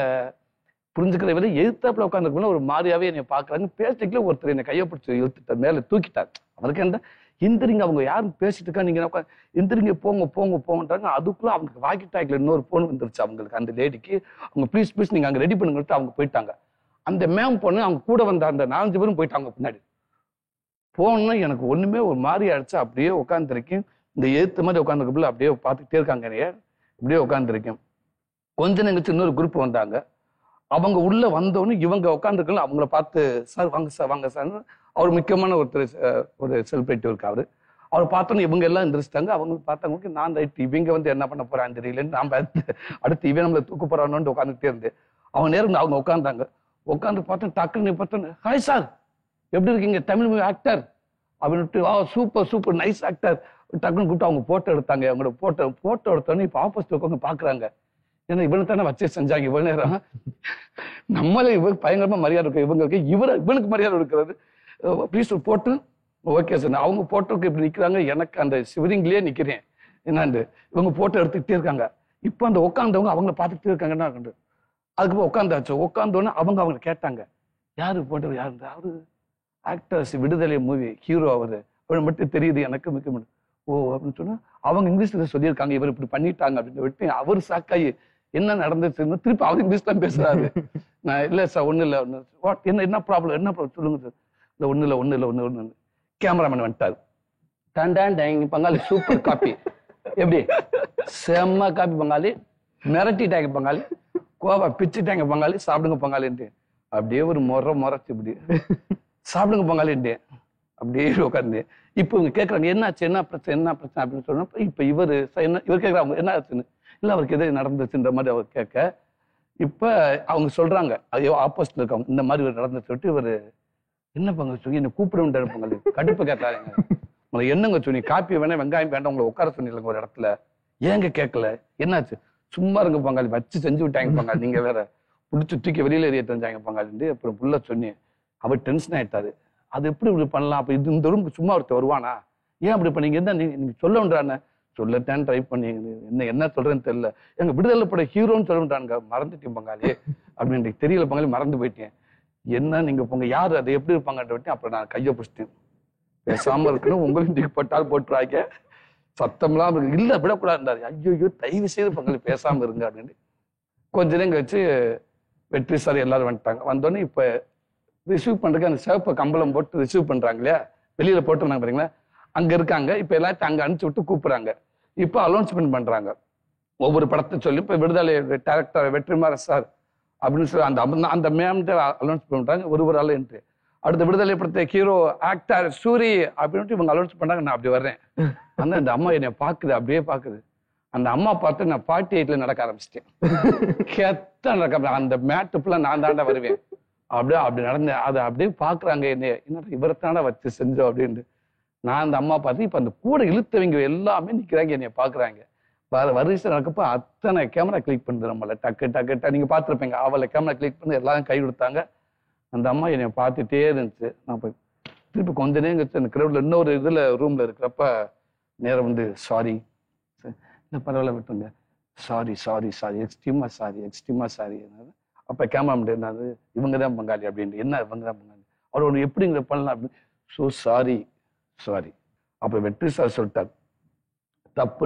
புரிஞ்சுக்கிற விட எதிர்த்தாப்புல உட்காந்துருக்கணும் ஒரு மாதிரியாவே என்னை பாக்குறாங்க. பேசிக்கல ஒருத்தர் என்னை கையை பிடிச்சி இழுத்துட்டார், மேல தூக்கிட்டார். அவருக்கு என்ன எந்திரிங்க, அவங்க யாரும் பேசிட்டு இருக்கா, நீங்க எந்திரிங்க போங்கன்றாங்க. அதுக்குள்ள அவங்களுக்கு வாக்கி டாக்கில் இன்னொரு போன் வந்துருச்சு அவங்களுக்கு, அந்த லேடிக்கு. அவங்க ப்ளீஸ் நீங்க அங்க ரெடி பண்ணுங்கட்டு அவங்க போயிட்டாங்க. அந்த மேம் பொண்ணு அவங்க கூட வந்த அந்த 4 பேரும் போயிட்டாங்க பின்னாடி. போனா எனக்கு ஒண்ணுமே ஒரு மாதிரி ஆயிடுச்சு. அப்படியே உட்காந்துருக்கேன், இந்த எழுத்து மாதிரி உட்காந்துருக்கல அப்படியே பார்த்துக்கிட்டே இருக்காங்க, இப்படியே உட்காந்துருக்கேன். கொஞ்ச நேரம் இன்னொரு குரூப் வந்தாங்க. அவங்க உள்ள வந்தோன்னு இவங்க உட்காந்துருக்கல, அவங்கள பார்த்து சார் வாங்க சார், அவர் முக்கியமான ஒரு செலிபிரிட்டி இருக்கு அவரு. அவர் பார்த்தோன்னு இவங்க எல்லாம் எந்திரிச்சிட்டாங்க. அவங்க பார்த்தாங்க, நான் ரைட் இவங்க வந்து என்ன பண்ண போறான்னு தெரியலன்னு நான் அடுத்து இவன் நம்மளை தூக்க போறான்னு உட்காந்துக்கிட்டே இருந்தேன். அவங்க நேரம் அவங்க உட்காந்தாங்க. உட்காந்து பார்த்தேன், டக்குன்னு பார்த்தோன்னு, ஹாய் சார் எப்படி இருக்கீங்க, தமிழ் ஆக்டர் அப்படின்ட்டு, சூப்பர் நைஸ் ஆக்டர். டக்குன்னு கூப்பிட்டு அவங்க போட்டோ எடுத்தாங்க. அவங்களோட போட்டோ எடுத்தோன்னே இப்போ ஆப்போசிட் உட்காந்து பாக்குறாங்க. ஏன்னா இவனை தானே வச்சே செஞ்சாங்க இவ்வளவு நேரம், நம்மளே இவருக்கு பயங்கரமா மரியாதை இருக்கு, இவங்களுக்கு இவனுக்கு மரியாதை இருக்கிறது. ப்ளீஸ் போட்டு ஓகே சார். அவங்க போட்டோக்கு இப்படி நிக்கிறாங்க, எனக்கு அந்த சிவரிங்லயே நிக்கிறேன் என்னாண்டு. இவங்க போட்டோ எடுத்துக்கிட்டே இருக்காங்க. இப்போ அந்த உட்காந்தவங்க அவங்கள பார்த்துக்கிட்டே இருக்காங்கன்னா, அதுக்கப்புறம் உட்காந்தாச்சு. உட்காந்தோன்னு அவங்க கேட்டாங்க, யாரு போட்டோ, யாரு, அவரு ஆக்டர்ஸ், விடுதலை மூவி ஹீரோ, அவரு மட்டும் தெரியுது எனக்கு முக்கியம். ஓ அப்படின்னு சொன்னா அவங்க இங்கிலீஷ்ல சொல்லியிருக்காங்க, இவர் இப்படி பண்ணிட்டாங்க அப்படின்னு விட்டு அவர் சாக்காயி என்ன நடந்துச்சுன்னு திருப்பி அவர் இங்கிலீஷ் தான் பேசுறாரு. நான் இல்லை சார் ஒன்றும் இல்லை, என்ன ப்ராப்ளம் சொல்லுங்க சார். இல்லை ஒன்றும் இல்லை. கேமராமேன் வந்துட்டாரு. பங்காளி சூப்பர் காப்பி, எப்படி செம்ம காப்பி பங்காளி, மிரட்டிட்டாங்க பங்காளி, கோவா பிச்சுட்டாங்க பங்காளி, சாப்பிடுங்க பங்காளின்ட்டு அப்படியே ஒரு முறைச்சு இப்படி சாப்பிடுங்க பங்காளின்ட்டு அப்படியே உட்காந்து. இப்போ இவங்க கேட்குறாங்க என்னாச்சு என்ன பிரச்சனை அப்படின்னு சொன்னப்ப இப்போ இவர் கேட்குறாங்க என்ன ஆச்சுன்னு. இல்லை அவருக்கு எது நடந்துச்சுன்ற மாதிரி அவர் கேட்க, இப்போ அவங்க சொல்றாங்க ஐயோ ஆப்போசிட்ல இருக்காங்க இந்த மாதிரி இவர் நடந்து சொல்லிட்டு இவர் என்ன பங்க சொல்லி என்ன கூப்பிட வேண்டாம் பங்காளி, கடுப்பு கேட்கறாங்க. உங்களை என்னங்க சொல்லி காப்பி வேணா வெங்காயம் வேண்டாம் உங்களை உட்கார சொன்னீங்க ஒரு இடத்துல, ஏங்க கேட்கல என்னாச்சு, சும்மா இருங்க பங்காளி வச்சு செஞ்சு விட்டாங்க பங்காளி, நீங்க வேற பிடிச்சி தூக்கி வெளியில எறிய தெரிஞ்சாங்க பங்காளின்ட்டு. அப்புறம் புள்ள சொன்னேன், அவர் டென்ஷன் ஆயிட்டாரு. அது எப்படி இப்படி பண்ணலாம், அப்ப இது இந்த ரூமுக்கு சும்மா ஒருத்தர் வருவானா, ஏன் அப்படி பண்ணீங்க, என்ன நீங்க சொல்லணுன்றானே, சொல்லத்தான் ட்ரை பண்ணி என்ன சொல்றேன்னு தெரியல, எங்க விடுதலை பட ஹீரோன்னு சொல்லணுன்றானுங்க, மறந்துட்டேன் பங்காளி அப்படின்னு தெரியல பங்காளி, மறந்து போயிட்டேன், என்ன நீங்க போங்க யாரு அதை எப்படி இருப்பாங்கன்ற விட்டு. அப்புறம் நான் கையை பிடிச்சிட்டேன், பேசாம இருக்கணும் உங்களையும் தூக்கி போட்டால் போட்டுறாங்க, சத்தம்லாம் இல்ல விடக்கூடாது, ஐயோ தயவு செய்து பங்காளி பேசாம இருங்க அப்படின்னு. கொஞ்ச நேரம் கழிச்சு வெற்றி சார் எல்லாரும் வந்துட்டாங்க. வந்தோடனே இப்ப ரிசீவ் பண்றதுக்கு அந்த சிவப்பை கம்பளம் போட்டு ரிசீவ் பண்றாங்க இல்லையா, வெளியில போட்டுருந்தாங்க பாருங்களா, அங்க இருக்காங்க. இப்ப எல்லாத்தையும் அங்க அனுப்பிச்சு விட்டு கூப்பிடுறாங்க. இப்ப அலௌன்ஸ்மெண்ட் பண்றாங்க ஒவ்வொரு படத்தை சொல்லி. இப்ப விடுதலை டைரக்டர் வெற்றிமாறன் சார் அப்படின்னு சொல்லி அந்த மேம்கிட்ட அலௌன்ஸ் பண்றாங்க ஒரு ஆள் என்று. அடுத்த விடுதலை படத்தை ஹீரோ ஆக்டர் சூரி அப்படின்ட்டு இவங்க அலௌன்ஸ் பண்றாங்க. நான் அப்படி வர்றேன், ஆனா அந்த அம்மா என்னை பாக்குது, அப்படியே பாக்குது. அந்த அம்மா பார்த்து நான் 48ல நடக்க ஆரம்பிச்சிட்டேன். கெத்த நடக்க அந்த மேட்டுப்புல நான் தாண்டா வருவேன். அப்படி நடந்தேன். அதை அப்படியே பாக்குறாங்க என்ன இவரத்தான வச்சு செஞ்சோம் அப்படின்ட்டு. நான் அந்த அம்மா பார்த்து இப்ப அந்த கூட இழுத்தவங்க எல்லாமே நிக்கிறாங்க, என்னைய பாக்குறாங்க. வரிசை நடக்கப்ப அத்தனை கேமரா கிளிக் பண்ணுது நம்மள, டக்கு நீங்க பார்த்துருப்பீங்க. அவளை கேமரா கிளிக் பண்ணி எல்லாரும் கை கொடுத்தாங்க. அந்த அம்மா என்னை பார்த்துட்டே இருந்துச்சு. நான் போய் திருப்பி கொஞ்ச நேரம் கழிச்சு அந்த கிரௌட்ல இன்னொரு இதுல ரூம்ல இருக்கிறப்ப நேரம் வந்து சாரி இந்த பரவாயில்ல விட்டுருங்க, சாரி எக்ஸ்ட்ரீமா சாரி. அப்ப கேமரா என்னது இவங்க தான் பங்காளி அப்படின்ட்டு, என்ன இவங்க தான் பங்காளி, அவர் ஒன்று எப்படிங்கிற பண்ணலாம் அப்படின்னு. So sorry. அப்ப வெற்றி சார் சொல்லிட்டார், தப்பு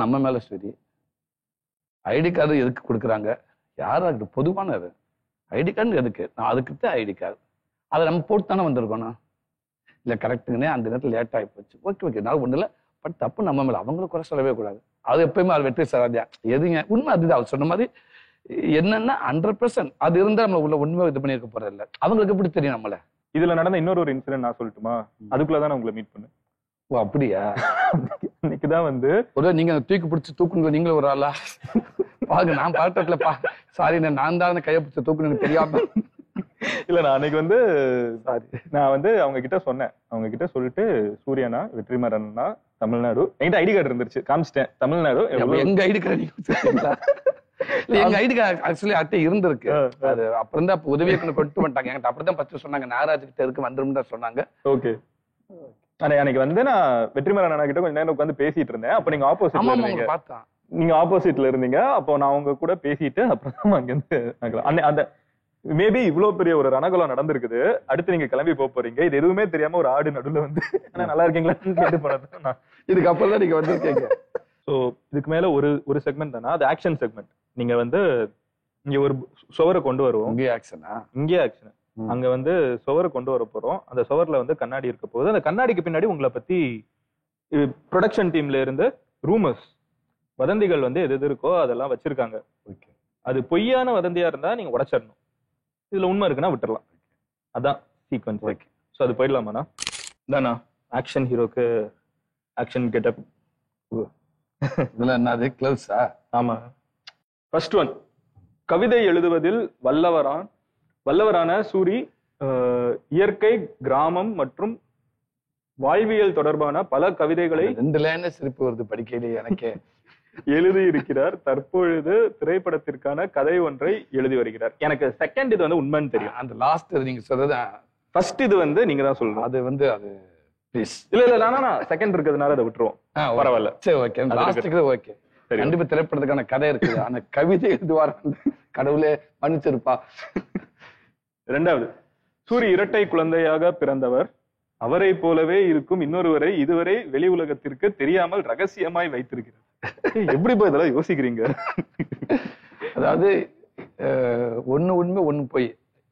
நம்ம மேல சரி. ஐடி கார்டு எதுக்கு கொடுக்குறாங்க, யாராவது பொதுவானது ஐடி கார்டு எதுக்கு, நான் அதுக்குத்தான் ஐடி கார்டு அதை நம்ம போட்டு தானே வந்திருக்கோண்ணா. இல்லை கரெக்டுங்கன்னே அந்த நேரத்தில் லேட் ஆகி போச்சு. ஓகே நான் ஒன்றும் இல்லை, பட் தப்பு நம்ம மேல, அவங்களும் குறை சொல்லவே கூடாது. அது எப்பயுமே அது வெற்றி சாராதியா எதுங்க உண்மை அதுதான். அவர் சொன்ன மாதிரி என்னன்னா 100% அது இருந்தா நம்ம உள்ள உண்மை இது பண்ணியிருக்க போறது இல்லை. அவங்களுக்கு எப்படி தெரியும் நம்மள. இதுல நடந்த இன்னொரு இன்சிடென்ட் நான் சொல்லட்டுமா, அதுக்குள்ளதான் உங்களை மீட் பண்ணேன். ஓ அப்படியா, இன்னைக்குதான் வந்து ஒரு நீங்க தூக்கி பிடிச்சி தூக்குங்க, நீங்களும் ஒரு ஆளா பாருங்க. நான் பாட்டத்துல சாரி நான் தான் கையை பிடிச்ச தூக்குன்னு தெரியாம. இல்ல நான் அன்னைக்கு வந்து நான் வந்து அவங்க கிட்ட சொன்னேன், அவங்க கிட்ட சொல்லிட்டு சூரியனா வெற்றிமாறன்னா தமிழ்நாடு, என்கிட்ட ஐடி கார்டு இருந்துச்சு, காமிச்சிட்டேன் தமிழ்நாடு. எங்க ஐடி கார்டு எங்க ஐடி கார்டு ஆக்சுவலி அட்டை இருந்திருக்கு. அது அப்புறம் தான் உதவி கொண்டு வந்துட்டாங்க என்கிட்ட. அப்படிதான் ஃபர்ஸ்ட் சொன்னாங்க, நாகராஜ் கிட்ட இருக்கு வந்துரும் தான் சொன்னாங்க. ஓகே அன்னைக்கு வந்து நான் வெற்றிமாறன் அண்ணா கிட்ட கொஞ்சம் நேரம் உட்காந்து பேசிட்டு இருந்தேன். அப்ப நீங்க ஆப்போசிட்ல இருந்தீங்க. நீங்க ஆப்போசிட்ல இருந்தீங்க. அப்போ நான் உங்க கூட பேசிட்டு அப்புறம் அங்க இருந்து அந்த மேபி இவ்வளவு பெரிய ஒரு ரணகுலம் நடந்திருக்குது. அடுத்து நீங்க கிளம்பி போறீங்க, இது எதுவுமே தெரியாம ஒரு ஆடு நடுவுல வந்து நல்லா இருக்கீங்களான்னு கேட்டு போனது. இதுக்கு அப்புறம் தான் நீங்க வந்திருக்கீங்க. ஸோ இதுக்கு மேல ஒரு செக்மெண்ட் தானே, அது ஆக்ஷன் செக்மெண்ட். நீங்க வந்து இங்க ஒரு சுவரை கொண்டு வருவோம், இங்கே ஆக்ஷன் அங்க வந்து சுவரை கொண்டு வர போறோம். அந்த சுவர்ல வந்து கண்ணாடி இருக்க போகுது. அந்த கண்ணாடிக்கு பின்னாடி உங்களை பத்தி ப்ரொடக்ஷன் டீம்ல இருந்து ரூமர்ஸ் வதந்திகள் வந்து எது இருக்கோ அதெல்லாம் வச்சிருக்காங்க. அது பொய்யான வதந்தியா இருந்தா நீங்க உடைச்சிடணும், இதுல உண்மை இருக்குன்னா விட்டுறலாம். அதான் சீக்வன்ஸ். ஓகே ஸோ அது போயிடலாமாண்ணா? தானா ஆக்ஷன் ஹீரோக்கு ஆக்ஷன் கெட்டப். இதுல என்னது க்ளவுஸா? ஆமா. ஃபர்ஸ்ட் ஒன், கவிதை எழுதுவதில் வல்லவரான சூரி இயற்கை, கிராமம் மற்றும் வாழ்வியல் தொடர்பான பல கவிதைகளை 2 லைன்ல சிரிப்பு வருது படிக்கையிலேயே எனக்கே. எழுதியிருக்கிறார். தற்பொழுது திரைப்படத்திற்கான கதை ஒன்றை எழுதி வருகிறார். எனக்கு செகண்ட் இது வந்து உண்மைன்னு தெரியும். அந்த லாஸ்ட் நீங்க சொல்றது ஃபர்ஸ்ட் இது வந்து நீங்க தான் சொல்லணும். அது வந்து அது ப்ளீஸ் இல்ல செகண்ட் இருக்கிறதுனால அதை விட்டுருவோம். பரவாயில்ல சரி ஓகே. லாஸ்ட்டுக்கு ஓகே. கண்டிப்பா திரைப்படத்துக்கான கதை இருக்குது. அந்த கவிதை எழுதுவார் கடவுளே மன்னிச்சிருப்பா. 2வது, சூரி இரட்டை குழந்தையாக பிறந்தவர். அவரை போலவே இருக்கும் இன்னொருவரை இதுவரை வெளி உலகத்திற்கு தெரியாமல் ரகசியமாய் வைத்திருக்கிறார். எப்படி போய் இதெல்லாம் யோசிக்கிறீங்க? அதாவது ஒண்ணு உண்மை ஒண்ணு போய்.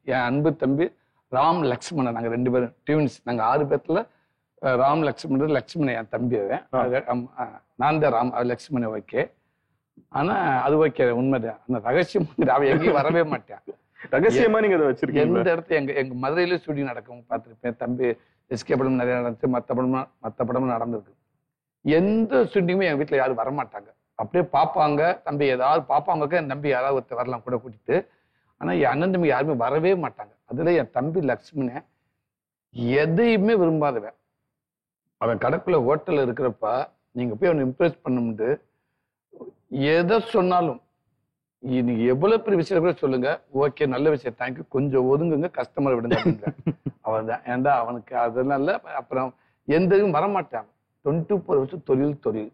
என் அன்பு தம்பி ராம் லக்ஷ்மணன், நாங்க 2 பேரும் டியூன்ஸ். நாங்க 6 பேர்த்துல ராம் லக்ஷ்மணன், லக்ஷ்மணன் என் தம்பி அவன். நான் தான் ராம், லக்ஷ்மணன் ஓகே. ஆனா அது ஓகே, உண்மைதான். ஆனா ரகசியம் அவன் எங்கேயும் வரவே மாட்டான். ரகசியமா நீங்க அதை வச்சிருக்கீங்க? எந்த இடத்துல எங்க மதுரையில ஷூட்டிங் நடக்கும் பார்த்துருப்பேன். தம்பி எஸ்கே படம் நிறைய நடந்துச்சு, மற்ற படமும் நடந்திருக்கு. எந்த ஷூட்டிங்குமே எங்க வீட்டுல யாரும் வரமாட்டாங்க. அப்படியே பார்ப்பாங்க, தம்பி ஏதாவது பார்ப்பாங்க, என் தம்பி யாராவது ஒருத்தர் வரலாம் கூட கூட்டிட்டு. ஆனா என் அண்ணன் தம்பி யாருமே வரவே மாட்டாங்க. அதுல என் தம்பி லக்ஷ்மணன் எதையுமே விரும்பாதவன். அவன் கடைக்குள்ள ஹோட்டல்ல இருக்கிறப்ப நீங்க போய் அவனை இம்ப்ரெஸ் பண்ணும்ட்டு எதை சொன்னாலும், நீங்க எவ்வளவு பெரிய விஷயம் கூட சொல்லுங்க, ஓகே நல்ல விஷயம், தேங்க்யூ, கொஞ்சம் ஒதுங்குங்க, கஸ்டமரை விடுங்க அப்படின்ற அவன் தான். ஏன்டா அவனுக்கு அதனால அப்புறம் எந்த இதுவும் வரமாட்டான். 24 வருஷம் தொழில்.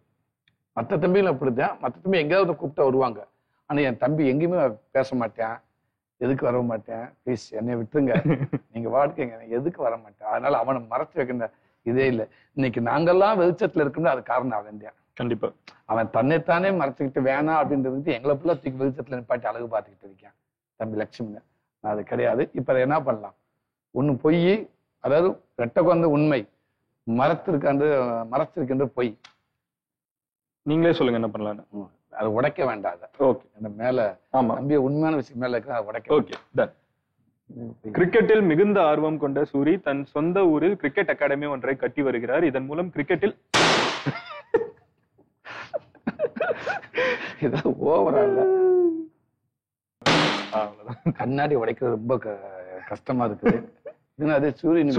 மற்ற தம்பிகளும் அப்படிதான். மற்ற தம்பி எங்கேயாவது கூப்பிட்டா வருவாங்க. ஆனா என் தம்பி எங்கேயுமே பேச மாட்டேன், எதுக்கு வர மாட்டேன், ப்ளீஸ் என்னை விட்டுருங்க, நீங்க வாடிக்கைங்க, எதுக்கு வர மாட்டேன். அதனால அவனை மறைச்சு வைக்கிற இதே இல்லை. இன்னைக்கு நாங்கெல்லாம் வெளிச்சத்துல இருக்கோம்னா அது காரணம் அவன் தான். கண்டிப்பா. அவன் தன்னைத்தானே மறைச்சுக்கிட்டு வேணாம் அப்படின்றது எங்களை ஃபுல்லா தூக்கி வெளிச்சத்துல நிப்பாட்டி அழகு பார்த்துக்கிட்டு இருக்கான் தம்பி லட்சுமணன். அது கிடையாது. இப்ப அதை என்ன பண்ணலாம்? ஒண்ணு பொய், அதாவது ரெட்டை குழந்தை உண்மை, மறைச்சிருக்கின்ற பொய். நீங்களே சொல்லுங்க என்ன பண்ணலாம்னு. அதை உடைக்க வேண்டாம். ஓகே, அந்த மேல நம்பிய உண்மையான விஷயம் மேல இருக்கிற அதை உடைக்க. Okay, done. கிரிக்கெட்டில் மிகுந்த ஆர்வம் கொண்ட சூரி தன் சொந்த ஊரில் கிரிக்கெட் அகாடமி ஒன்றை கட்டி வருகிறார். இதன் மூலம் கிரிக்கெட்டில் ஓவரா இல்ல, கண்ணாடி உடைக்கிறது ரொம்ப கஷ்டமா இருக்குது.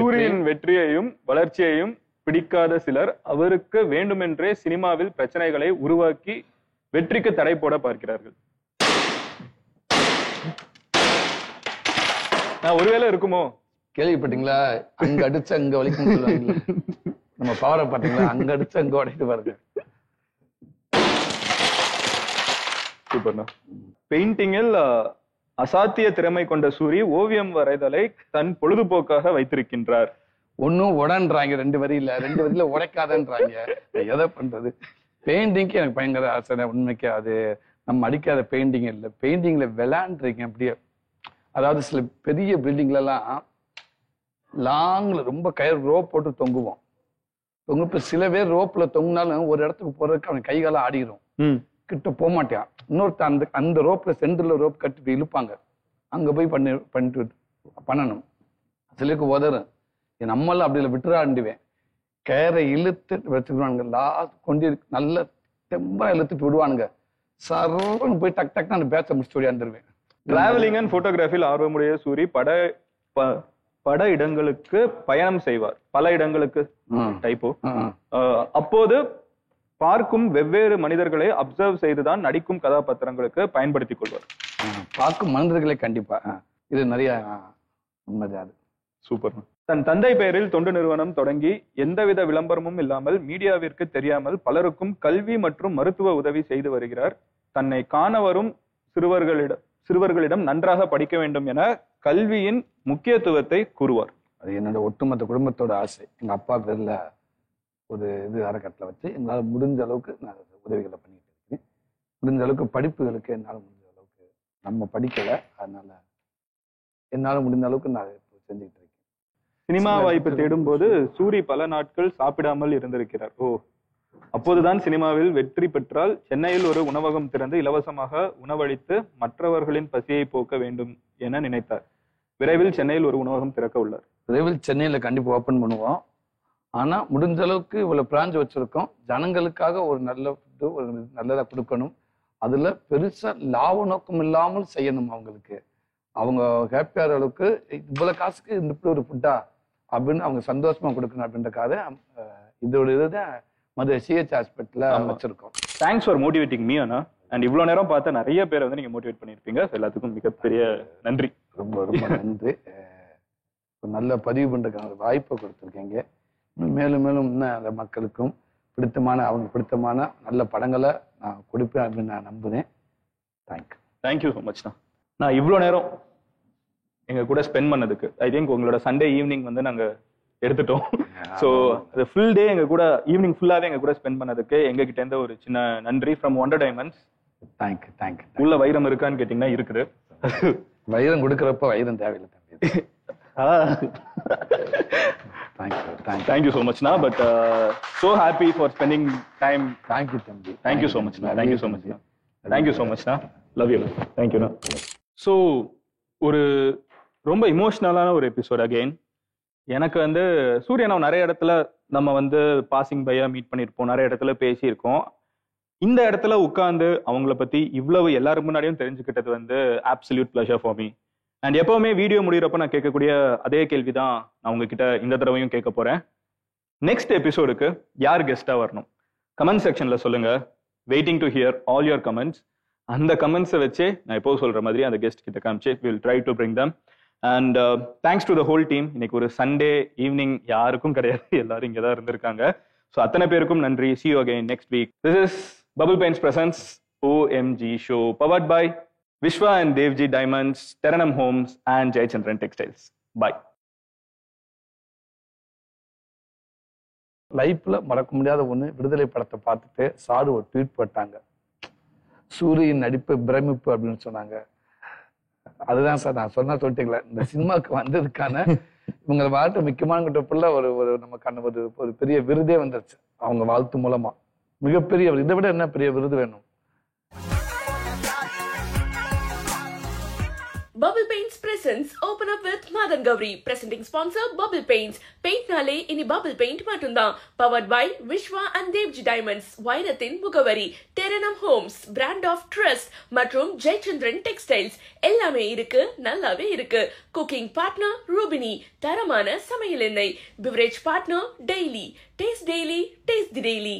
சூரியன் வெற்றியையும் வளர்ச்சியையும் பிடிக்காத சிலர் அவருக்கு வேண்டுமென்றே சினிமாவில் பிரச்சனைகளை உருவாக்கி வெற்றிக்கு தடை போட பார்க்கிறார்கள். ஒருவேளை இருக்குமோ? கேள்விப்பட்டீங்களா? அங்க அடிச்சு அங்க வலிக்கும் சொல்லுவாங்க. நம்ம பவரை பாத்தீங்களா? அங்க அடிச்சு அங்க உடைத்து பாருங்க. சூப்பர்ண்ணா. பெயிண்டிங்கில் அசாத்திய திறமை கொண்ட சூரி ஓவியம் வரைதலை தன் பொழுதுபோக்காக வைத்திருக்கின்றார். ஒன்னும் உடன்றாங்க, 2 வரியில உடைக்காதன்றாங்க. எதை பண்றது? பெயிண்டிங்க்கு எனக்கு பயங்கர ஆசை. உண்மைக்கு அது நம்ம அடிக்காத பெயிண்டிங் இல்லை, பெயிண்டிங்ல விளையாண்டுருக்கேன் அப்படியே. அதாவது சில பெரிய பில்டிங்ல எல்லாம் லாங்ல ரொம்ப கயிறு ரோப் போட்டு தொங்குவோம். தொங்குப்ப சில பேர் ரோப்ல தொங்குனாலும் ஒரு இடத்துக்கு போறதுக்கு அவன் கைகாலம் ஆடிடும், கிட்ட போக மாட்டான். இன்னொருத்த அந்த ரோப்ல சென்டர்ல ரோப் கட்டிட்டு இழுப்பாங்க, அங்க போய் பண்ணணும். சிலருக்கு உதறும். நம்மளாம் அப்படி இல்லை, விட்டுறாண்டுவேன். கயிறை இழுத்து வச்சுக்குவானுங்க, லாஸ்ட் கொண்டு நல்ல தெம்பா இழுத்துட்டு விடுவானுங்க. சர்வன்னு போய் டக் டக் நான் பேச்ச முடிச்சு ஓடியாந்துருவேன். டிராவலிங் அண்ட் போட்டோகிராஃபில் ஆர்வமுடைய சூரி பட இடங்களுக்கு பயணம் செய்வார். பல இடங்களுக்கு டைப்போ. அப்போது பார்க்கும் வெவ்வேறு மனிதர்களை அப்சர்வ் செய்துதான் நடிக்கும் கதாபாத்திரங்களுக்கு பயன்படுத்திக் கொள்வார். பார்க்கும் மனிதர்களை கண்டிப்பா இது நிறைய உண்மைதான். சூப்பர். தன் தந்தை பெயரில் தொண்டு நிறுவனம் தொடங்கி எந்தவித விளம்பரமும் இல்லாமல் மீடியாவிற்கு தெரியாமல் பலருக்கும் கல்வி மற்றும் மருத்துவ உதவி செய்து வருகிறார். தன்னை காண வரும் சிறுவர்களிடம் நன்றாக படிக்க வேண்டும் என கல்வியின் முக்கியத்துவத்தை கூறுவார். அது என்னோட ஒட்டுமொத்த குடும்பத்தோட ஆசை. எங்க அப்பா பேர்ல ஒரு அறக்கட்டளை வச்சு எங்களால் முடிஞ்ச அளவுக்கு நான் உதவிகளை பண்ணிட்டு இருக்கேன். முடிஞ்ச அளவுக்கு படிப்புகளுக்கு என்னால் முடிஞ்ச அளவுக்கு, நம்ம படிக்கலை, அதனால என்னால் முடிந்த அளவுக்கு நான் செஞ்சுக்கிட்டு இருக்கேன். சினிமா வாய்ப்பு தேடும் போது சூரி பல நாட்கள் சாப்பிடாமல் இருந்திருக்கிறார். அப்போதுதான் சினிமாவில் வெற்றி பெற்றால் சென்னையில் ஒரு உணவகம் திறந்து இலவசமாக உணவளித்து மற்றவர்களின் பசியை போக்க வேண்டும் என நினைத்தார். விரைவில் சென்னையில் ஒரு உணவகம் திறக்க உள்ளார். விரைவில் சென்னையில கண்டிப்பா ஓபன் பண்ணுவோம். ஆனா முடிஞ்ச அளவுக்கு இவ்வளவு பிரான்ச் வச்சிருக்கோம். ஜனங்களுக்காக ஒரு நல்ல ஃபுட்டு, ஒரு நல்லதா கொடுக்கணும். அதுல பெருசா லாப நோக்கம் இல்லாமல் செய்யணும். அவங்களுக்கு அவங்க ஹாப்பியாகிற அளவுக்கு இவ்வளவு காசுக்கு இப்படி ஒரு ஃபுட்டா அப்படின்னு அவங்க சந்தோஷமா கொடுக்கணும் அப்படின்றக்காக இதோட இதுதான் மதுரை சிஹெச் ஹாஸ்பிட்டல்ல வச்சிருக்கோம். Thanks for motivating me Anna. And இவ்வளவு நேரம் பார்த்த நிறைய பேரை வந்து நீங்க மோட்டிவேட் பண்ணிருப்பீங்க. எல்லாத்துக்கும் மிகப்பெரிய நன்றி. ரொம்ப ரொம்ப நன்றி. ஒரு நல்ல பதிவு பண்றதுக்கான ஒரு வாய்ப்பை கொடுத்துருக்கீங்க. மேலும் மேலும் இன்னும் அந்த மக்களுக்கும் அவங்க பிடித்தமான நல்ல படங்களை நான் கொடுப்பேன் அப்படின்னு நான் நம்புறேன். தேங்க்யூ ஸோ மச்ண்ணா. நான் இவ்வளோ நேரம் எங்க கூட ஸ்பெண்ட் பண்ணதுக்கு ஐ திங்க் உங்களோட சண்டே ஈவினிங் வந்து நாங்க எடுத்துட்டோம். ஸோ அது ஃபுல் டே எங்க கூட ஈவினிங் ஃபுல்லாவே எங்க கூட ஸ்பெண்ட் பண்ணதுக்கு எங்க கிட்ட இருந்து ஒரு சின்ன நன்றி ஃப்ரம் ஒண்டர் டைமண்ட்ஸ். தேங்க்யூ. உள்ள வைரம் இருக்கான்னு கேட்டீங்கன்னா இருக்குது. வைரம் கொடுக்குறப்ப வைரம் தேவையில்லை தம்பி. தேங்க்யூ ஸோ மச்ண்ணா. But so happy for spending time. Thank you தம்பி. தேங்க்யூ ஸோ மச்ண்ணா. தேங்க்யூ ஸோ மச்ண்ணா. தேங்க்யூ ஸோ மச்ண்ணா. Love you. தேங்க்யூண்ணா. ஸோ ஒரு ரொம்ப இமோஷ்னலான ஒரு எபிசோட் அகெயின். எனக்கு வந்து சூர்யானா நிறைய இடத்துல நம்ம வந்து பாசிங் பையா மீட் பண்ணியிருப்போம், நிறைய இடத்துல பேசியிருக்கோம். இந்த இடத்துல உட்காந்து அவங்கள பத்தி இவ்வளவு எல்லாரும் முன்னாடியும் தெரிஞ்சுக்கிட்டது வந்து absolute pleasure for me. And எப்பவுமே வீடியோ முடிகிறப்ப நான் கேட்கக்கூடிய அதே கேள்வி தான் நான் உங்ககிட்ட இந்த தடவையும் கேட்க போறேன். நெக்ஸ்ட் எபிசோடுக்கு யார் கெஸ்டா வரணும் கமெண்ட் செக்ஷன்ல சொல்லுங்க. Waiting to hear all your comments. அந்த கமெண்ட்ஸை வச்சு நான் எப்போ சொல்ற மாதிரி அந்த கெஸ்ட் கிட்ட காமிச்சு will try to bring them. And thanks to the whole team. இன்னைக்கு ஒரு சண்டே ஈவினிங் யாருக்கும் கிடையாது, எல்லாரும் இங்கே தான் இருந்திருக்காங்க. ஸோ அத்தனை பேருக்கும் நன்றி. See you again next week. This is Bubble Paints presents OMG Show, powered by Vishwa and Devji Diamonds, Teranam Homes and Jayachandran Textiles. Bye. லைஃப்ல மறக்க முடியாத ஒண்ணு, விடுதலை படத்தை பார்த்துட்டு சாரு ஒரு ட்வீட் போட்டாங்க, சூரியன் நடிப்பு பிரமிப்பு அப்படின்னு சொன்னாங்க. அதுதான் சார் நான் சொல்லிட்டீங்களா, இந்த சினிமாவுக்கு வந்ததுக்கான இவங்க வாழ்த்து முக்கியமான கிட்டப்புள்ள ஒரு நமக்கான ஒரு பெரிய விருதே வந்துருச்சு அவங்க வாழ்த்து மூலமா. மிகப்பெரிய, இதை விட என்ன பெரிய விருது வேணும்? Bubble Paints presents Open Up with Madan Gauri. Presenting sponsor Bubble Paints. Paint nale ini Bubble Paint matundhaan. Powered by Vishwa and Devji Diamonds. Vairatin Mugavari. Teranam Homes. Brand of Trust. மற்றும் Jayachandran Textiles. எல்லாமே இருக்கு, நல்லாவே இருக்கு. Cooking partner Rubini. தரமான சமையல் எண்ணெய். Beverage partner Daily. Taste Daily. Taste the Daily.